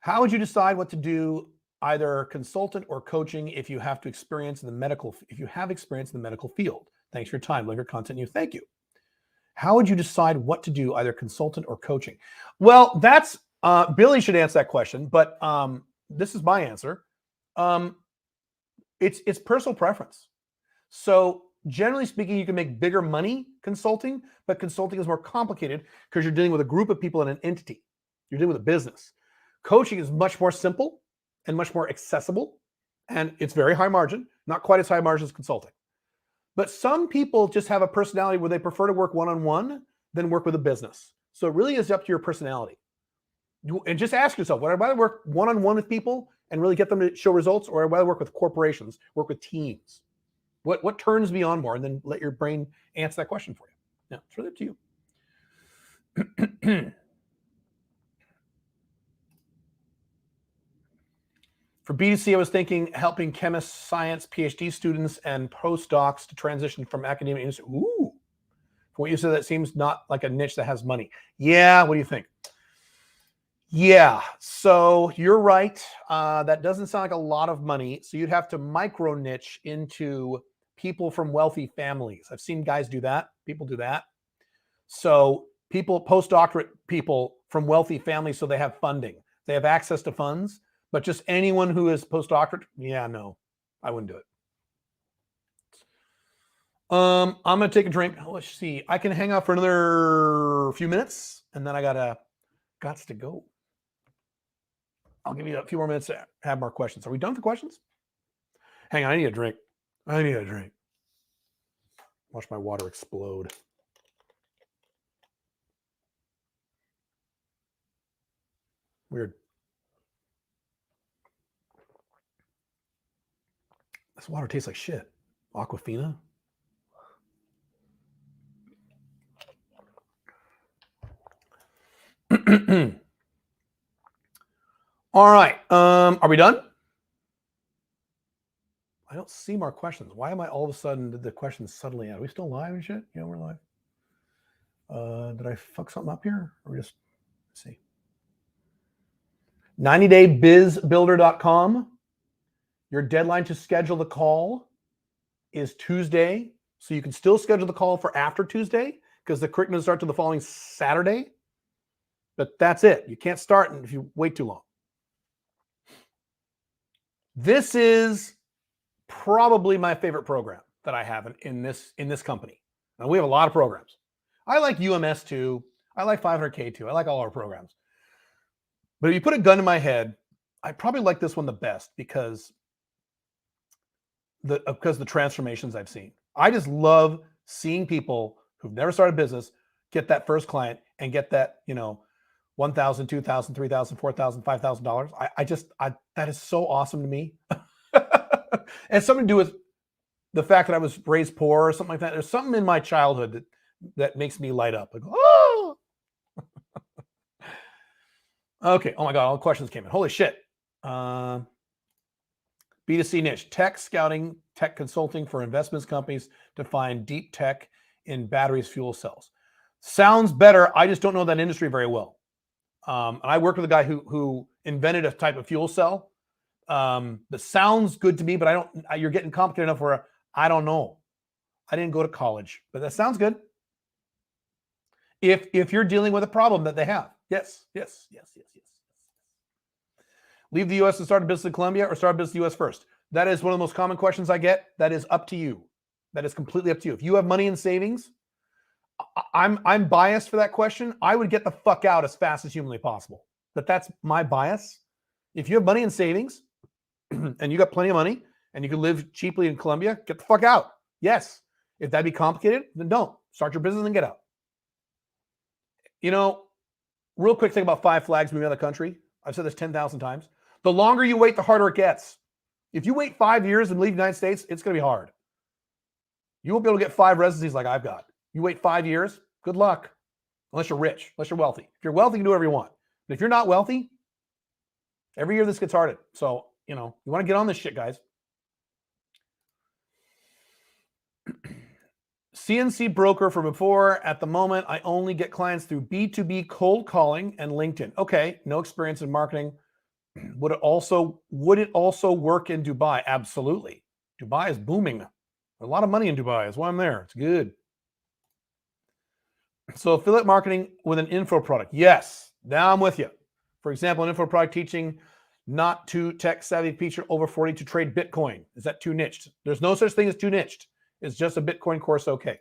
How would you decide what to do, either consultant or coaching, if you have experience in the medical field? Thanks for your time. Love your content. Thank you. How would you decide what to do, either consultant or coaching? Well, that's Billy should answer that question, but this is my answer. It's personal preference. So generally speaking, you can make bigger money consulting, but consulting is more complicated because you're dealing with a group of people in an entity. You're dealing with a business. Coaching is much more simple and much more accessible, and it's very high margin, not quite as high margin as consulting. But some people just have a personality where they prefer to work one-on-one than work with a business. So it really is up to your personality. And just ask yourself, would I rather work one-on-one with people and really get them to show results, or I'd rather work with corporations, work with teams? What turns me on more? And then let your brain answer that question for you. Yeah, it's really up to you. For B2C, I was thinking helping chemists, science, PhD students, and postdocs to transition from academia industry. Ooh, from what you said, that seems not like a niche that has money. Yeah, what do you think? Yeah, so you're right. That doesn't sound like a lot of money. So you'd have to micro niche into people from wealthy families. I've seen guys do that. People do that. So people, postdoctorate people from wealthy families, so they have funding. They have access to funds. But just anyone who is postdoctorate, yeah, no, I wouldn't do it. I'm gonna take a drink. Let's see. I can hang out for another few minutes, and then I gots to go. I'll give you a few more minutes to have more questions. Are we done with the questions? Hang on, I need a drink. Watch my water explode. Weird. This water tastes like shit. Aquafina. All right. Are we done? I don't see more questions. Why am I all of a sudden, did the questions suddenly out? Are we still live and shit? Yeah, we're live. Did I fuck something up here? Or just, let's see. 90daybizbuilder.com. Your deadline to schedule the call is Tuesday. So you can still schedule the call for after Tuesday because the curriculum starts to the following Saturday. But that's it. You can't start if you wait too long. This is probably my favorite program that I have in this company. Now, we have a lot of programs. I like UMS too. I like 500K too. I like all our programs. But if you put a gun in my head, I probably like this one the best because the transformations I've seen. I just love seeing people who've never started a business get that first client and get that, $1,000, $2,000, $3,000, $4,000, $5,000. That is so awesome to me. And something to do with the fact that I was raised poor or something like that. There's something in my childhood that makes me light up. Like, oh. Okay. Oh my God, all the questions came in. Holy shit. B2C niche, tech scouting, tech consulting for investments companies to find deep tech in batteries, fuel cells. Sounds better. I just don't know that industry very well. And I worked with a guy who invented a type of fuel cell. That sounds good to me, but you're getting complicated enough where I don't know. I didn't go to college, but that sounds good. If you're dealing with a problem that they have. Yes. Leave the US and start a business in Colombia or start a business in the US first? That is one of the most common questions I get. That is up to you. That is completely up to you. If you have money in savings, I'm biased for that question. I would get the fuck out as fast as humanly possible. That's my bias. If you have money in savings and you got plenty of money and you can live cheaply in Colombia, get the fuck out. Yes. If that'd be complicated, then don't. Start your business and get out. Real quick thing about 5 flags moving out of the country. I've said this 10,000 times. The longer you wait, the harder it gets. If you wait 5 years and leave the United States, it's going to be hard. You won't be able to get 5 residencies like I've got. You wait 5 years, good luck. Unless you're rich, unless you're wealthy. If you're wealthy, you can do whatever you want. But if you're not wealthy, every year this gets harder. So, you want to get on this shit, guys. CNC broker for before. At the moment, I only get clients through B2B cold calling and LinkedIn. Okay, no experience in marketing. Would it also work in Dubai? Absolutely. Dubai is booming. A lot of money in Dubai. That's why I'm there. It's good. So affiliate marketing with an info product. Yes. Now I'm with you. For example, an info product teaching not too tech savvy feature over 40 to trade Bitcoin. Is that too niched? There's no such thing as too niched. It's just a Bitcoin course. Okay.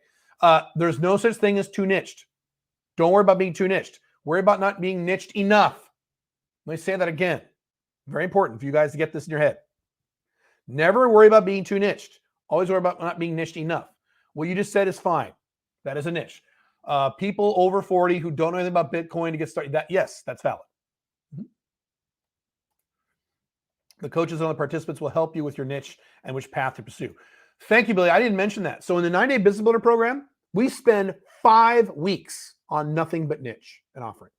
There's no such thing as too niched. Don't worry about being too niched. Worry about not being niched enough. Let me say that again. Very important for you guys to get this in your head. Never worry about being too niched. Always worry about not being niched enough. What you just said is fine. That is a niche. People over 40 who don't know anything about Bitcoin to get started, yes, that's valid. The coaches and the participants will help you with your niche and which path to pursue. Thank you, Billy. I didn't mention that. So in the 9-day Business Builder program, we spend 5 weeks on nothing but niche and offering.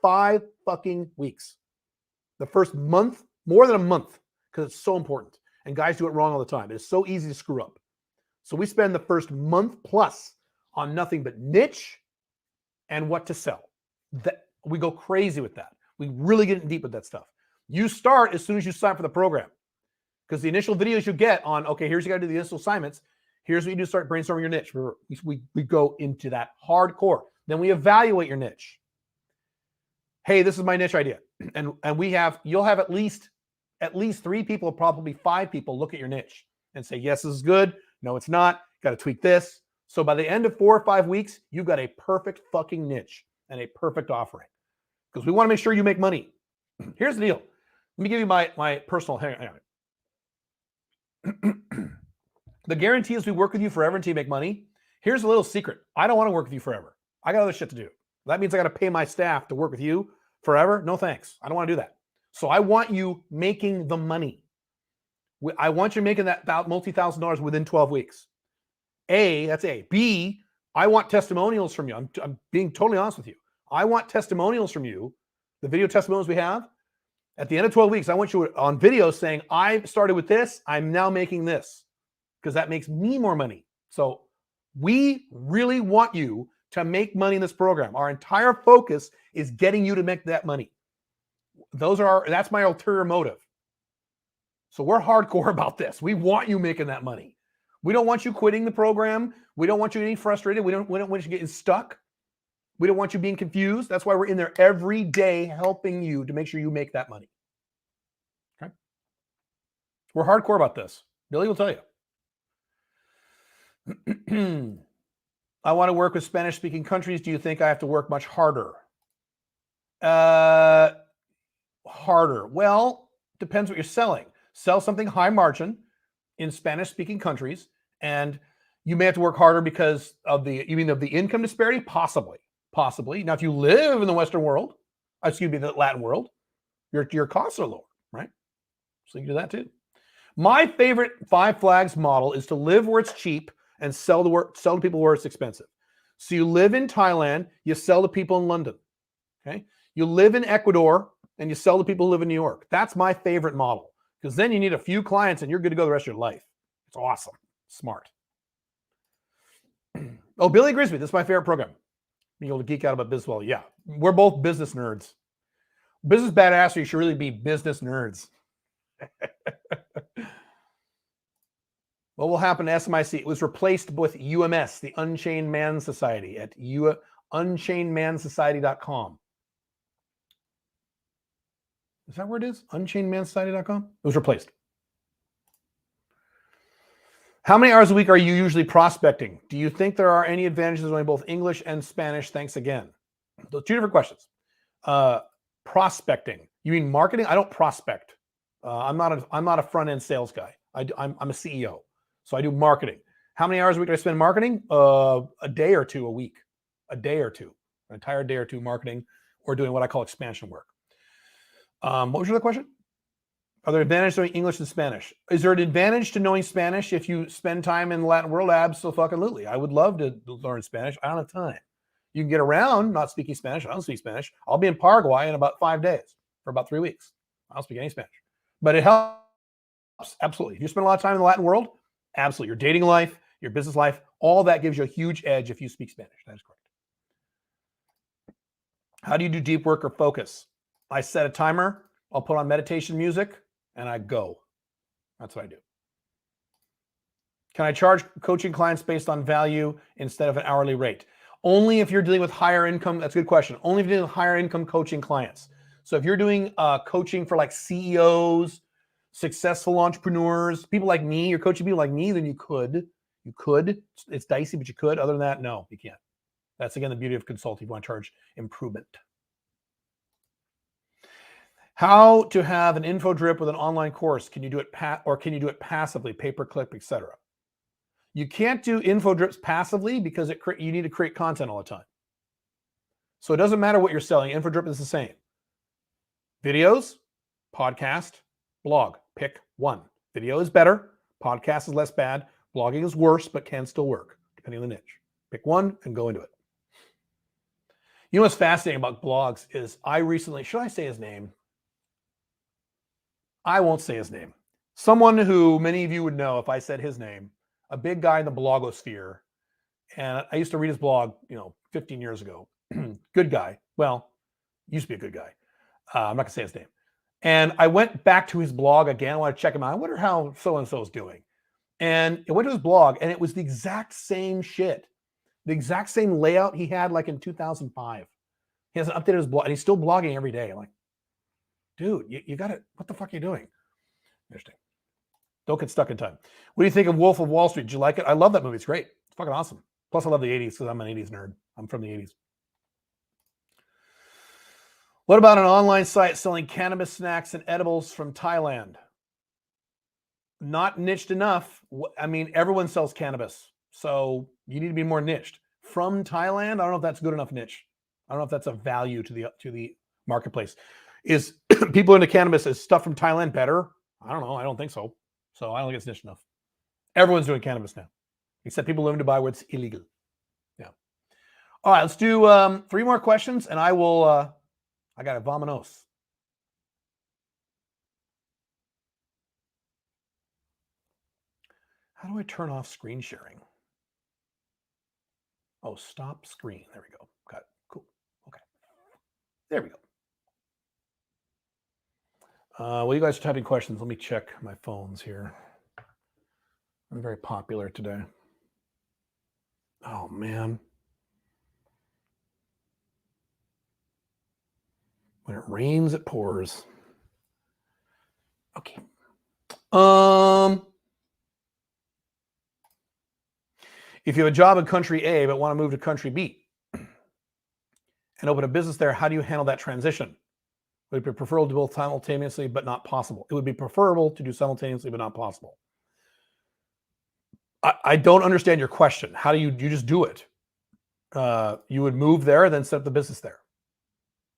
5 fucking weeks. The first month, more than a month, because it's so important. And guys do it wrong all the time. It's so easy to screw up. So we spend the first month plus on nothing but niche and what to sell. That we go crazy with that. We really get deep with that stuff. You start as soon as you sign up for the program, because the initial videos you get on, okay, here's you got to do the initial assignments. Here's what you do to start brainstorming your niche. We go into that hardcore. Then we evaluate your niche. Hey, this is my niche idea. And you'll have at least 3 people, probably 5 people look at your niche and say, yes, this is good. No, it's not. Got to tweak this. So by the end of 4 or 5 weeks, you've got a perfect fucking niche and a perfect offering, because we want to make sure you make money. Here's the deal. Let me give you my personal, hang on. The guarantee is we work with you forever until you make money. Here's a little secret. I don't want to work with you forever. I got other shit to do. That means I got to pay my staff to work with you forever. No thanks. I don't want to do that. So I want you making the money. I want you making that multi-$1,000s within 12 weeks. A, that's A. B, I want testimonials from you. I'm being totally honest with you. I want testimonials from you, the video testimonials we have. At the end of 12 weeks, I want you on video saying, I started with this, I'm now making this, because that makes me more money. So we really want you to make money in this program. Our entire focus is getting you to make that money. That's my ulterior motive. So we're hardcore about this. We want you making that money. We don't want you quitting the program. We don't want you getting frustrated. We don't want you getting stuck. We don't want you being confused. That's why we're in there every day helping you to make sure you make that money. Okay? We're hardcore about this. Billy will tell you. I want to work with Spanish-speaking countries. Do you think I have to work much harder? Harder. Well, depends what you're selling. Sell something high margin in Spanish-speaking countries, and you may have to work harder because of the income disparity? Possibly. Now, if you live in the Western world, the Latin world, your costs are lower, right? So you can do that too. My favorite 5 flags model is to live where it's cheap and sell to people where it's expensive. So you live in Thailand, you sell to people in London. Okay? You live in Ecuador and you sell to people who live in New York. That's my favorite model, because then you need a few clients and you're good to go the rest of your life. It's awesome. Smart. Oh, Billy agrees with me. This is my favorite program. Being able to geek out about business. Well, yeah, we're both business nerds. Business badassery should really be business nerds. What will happen to SMIC? It was replaced with UMS, the Unchained Man Society, at unchainedmansociety.com. Is that where it is? Unchainedmansociety.com? It was replaced. How many hours a week are you usually prospecting? Do you think there are any advantages of knowing both English and Spanish? Thanks again. Those 2 different questions. Prospecting. You mean marketing? I don't prospect. I'm not a front-end sales guy. I'm a CEO. So I do marketing. How many hours a week do I spend marketing? A day or 2 a week. A day or 2. An entire day or 2 marketing or doing what I call expansion work. What was your other question? Are there advantages to knowing English and Spanish? Is there an advantage to knowing Spanish if you spend time in the Latin world? Absolutely. I would love to learn Spanish. I don't have time. You can get around not speaking Spanish. I don't speak Spanish. I'll be in Paraguay in about 5 days for about 3 weeks. I don't speak any Spanish. But it helps. Absolutely. If you spend a lot of time in the Latin world, absolutely. Your dating life, your business life. All that gives you a huge edge if you speak Spanish. That is correct. How do you do deep work or focus? I set a timer. I'll put on meditation music and I go. That's what I do. Can I charge coaching clients based on value instead of an hourly rate? Only if you're dealing with higher income. That's a good question. Only if you're dealing with higher income coaching clients. So if you're doing coaching for like CEOs, successful entrepreneurs, people like me, you're coaching people like me, then you could. It's dicey, but you could. Other than that, no, you can't. That's again the beauty of consulting. You want to charge improvement. How to have an info drip with an online course? Can you do it passively, pay-per-click, etc.? You can't do info drips passively because you need to create content all the time. So it doesn't matter what you're selling. Info drip is the same. Videos, podcast, blog. Pick one. Video is better. Podcast is less bad. Blogging is worse, but can still work depending on the niche. Pick one and go into it. You know what's fascinating about blogs is should I say his name? I won't say his name. Someone who many of you would know if I said his name, a big guy in the blogosphere. And I used to read his blog, 15 years ago. Good guy. Well, used to be a good guy. I'm not going to say his name. And I went back to his blog again. I want to check him out. I wonder how so-and-so is doing. And I went to his blog and it was the exact same shit. The exact same layout he had like in 2005. He hasn't updated his blog and he's still blogging every day. I'm like, dude, you got it. What the fuck are you doing? Interesting. Don't get stuck in time. What do you think of Wolf of Wall Street? Did you like it? I love that movie. It's great. It's fucking awesome. Plus, I love the 80s because I'm an 80s nerd. I'm from the 80s. What about an online site selling cannabis snacks and edibles from Thailand? Not niched enough. I mean, everyone sells cannabis. So you need to be more niched. From Thailand, I don't know if that's good enough niche. I don't know if that's a value to the marketplace. Is people into cannabis, is stuff from Thailand better? I don't know. I don't think so. So I don't think it's niche enough. Everyone's doing cannabis now, except people live in Dubai where it's illegal. Yeah. All right, let's do 3 more questions, and I will. I got a vamonos. How do I turn off screen sharing? Oh, stop screen. There we go. Got it. Cool. Okay. There we go. Well, you guys are typing questions. Let me check my phones here. I'm very popular today. Oh, man. When it rains, it pours. Okay. If you have a job in country A but want to move to country B and open a business there, how do you handle that transition? Would it be preferable to do both simultaneously but not possible? It would be preferable to do simultaneously but not possible. I don't understand your question. How do you just do it? You would move there and then set up the business there,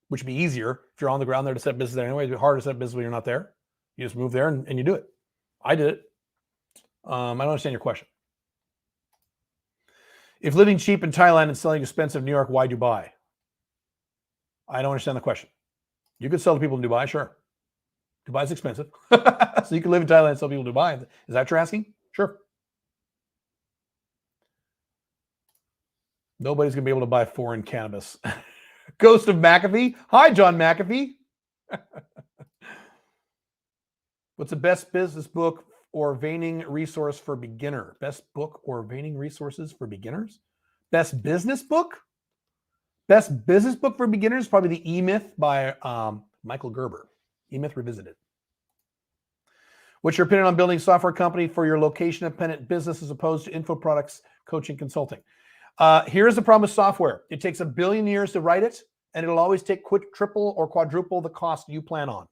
which would be easier if you're on the ground there to set up business there anyway. It'd be harder to set up business when you're not there. You just move there and you do it. I did it. I don't understand your question. If living cheap in Thailand and selling expensive in New York, why Dubai? I don't understand the question. You could sell to people in Dubai, sure. Dubai's expensive. So you can live in Thailand and sell people in Dubai. Is that what you're asking? Sure. Nobody's going to be able to buy foreign cannabis. Ghost of McAfee. Hi, John McAfee. What's the best business book or veining resource for beginner? Best book or veining resources for beginners? Best business book? Best business book for beginners? Probably the E-Myth by Michael Gerber. E-Myth Revisited. What's your opinion on building a software company for your location-dependent business as opposed to info products, coaching, consulting? Here's the problem with software. It takes 1 billion years to write it, and it'll always take triple or quadruple the cost you plan on.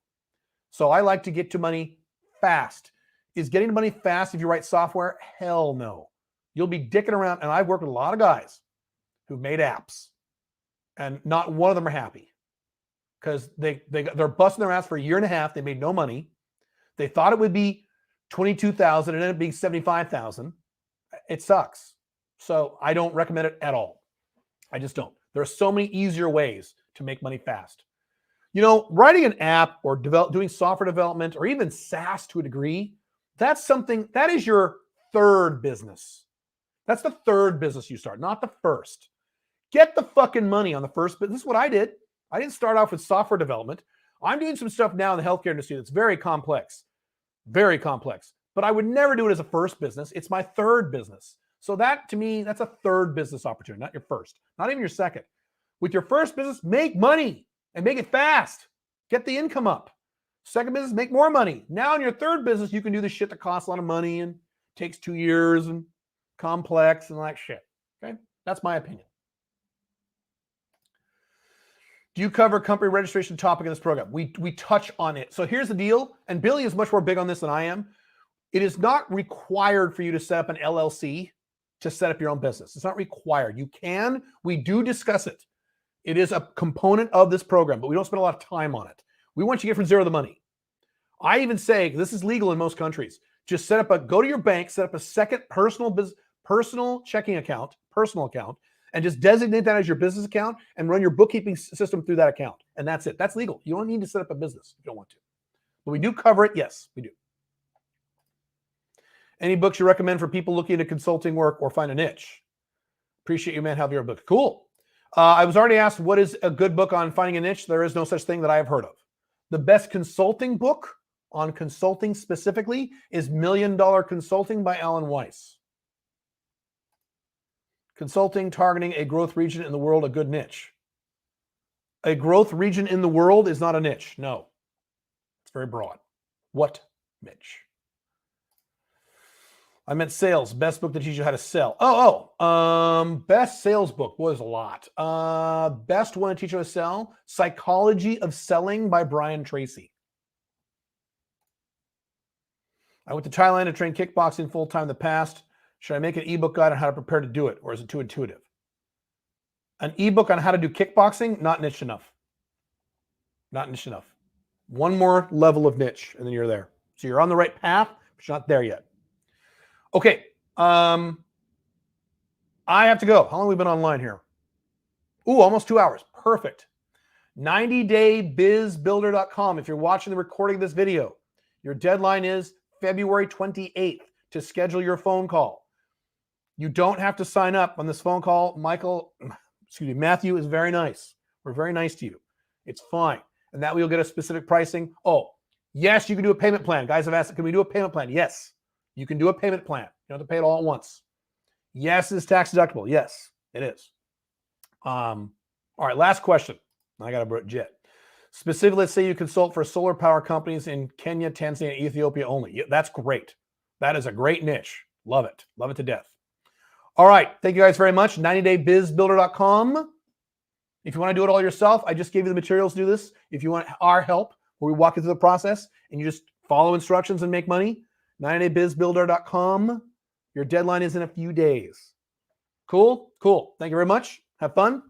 So I like to get to money fast. Is getting to money fast if you write software? Hell no. You'll be dicking around, and I've worked with a lot of guys who've made apps, and not one of them are happy because they're busting their ass for 1.5 years. They made no money. They thought it would be 22,000. It ended up being 75,000. It sucks. So I don't recommend it at all. I just don't. There are so many easier ways to make money fast. Writing an app or doing software development or even SaaS to a degree, that is your third business. That's the third business you start, not the first. Get the fucking money on the first business. This is what I did. I didn't start off with software development. I'm doing some stuff now in the healthcare industry that's very complex. Very complex. But I would never do it as a first business. It's my third business. So that, to me, that's a third business opportunity, not your first, not even your second. With your first business, make money and make it fast. Get the income up. Second business, make more money. Now in your third business, you can do the shit that costs a lot of money and takes 2 years and complex and all that shit. Okay? That's my opinion. Do you cover company registration topic in this program? We touch on it. So here's the deal, and Billy is much more big on this than I am. It is not required for you to set up an LLC to set up your own business. It's not required. You can. We do discuss it. It is a component of this program, but we don't spend a lot of time on it. We want you to get from zero the money. I even say, this is legal in most countries, just go to your bank, set up a second personal checking account, personal account, and just designate that as your business account and run your bookkeeping system through that account. And that's it. That's legal. You don't need to set up a business if you don't want to. But we do cover it. Yes, we do. Any books you recommend for people looking into consulting work or find a niche? Appreciate you, man. Have your book. Cool. I was already asked, what is a good book on finding a niche? There is no such thing that I have heard of. The best consulting book on consulting specifically is $1 Million Consulting by Alan Weiss. Consulting, targeting a growth region in the world, a good niche. A growth region in the world is not a niche. No. It's very broad. What niche? I meant sales. Best book that teaches you how to sell. Best sales book. Boy, there's a lot. Best one to teach you how to sell. Psychology of Selling by Brian Tracy. I went to Thailand to train kickboxing full-time in the past. Should I make an ebook guide on how to prepare to do it, or is it too intuitive? An ebook on how to do kickboxing, not niche enough. Not niche enough. One more level of niche, and then you're there. So you're on the right path, but you're not there yet. Okay. I have to go. How long have we been online here? Ooh, almost 2 hours. Perfect. 90daybizbuilder.com. If you're watching the recording of this video, your deadline is February 28th to schedule your phone call. You don't have to sign up on this phone call. Matthew is very nice. We're very nice to you. It's fine. And that way you'll get a specific pricing. Oh, yes, you can do a payment plan. Guys have asked, can we do a payment plan? Yes, you can do a payment plan. You don't have to pay it all at once. Yes, it's tax deductible. Yes, it is. All right, last question. I got a jet. Specifically, let's say you consult for solar power companies in Kenya, Tanzania, Ethiopia only. Yeah, that's great. That is a great niche. Love it. Love it to death. All right. Thank you guys very much. 90daybizbuilder.com. If you want to do it all yourself, I just gave you the materials to do this. If you want our help, where we walk you through the process and you just follow instructions and make money, 90daybizbuilder.com. Your deadline is in a few days. Cool? Cool. Thank you very much. Have fun.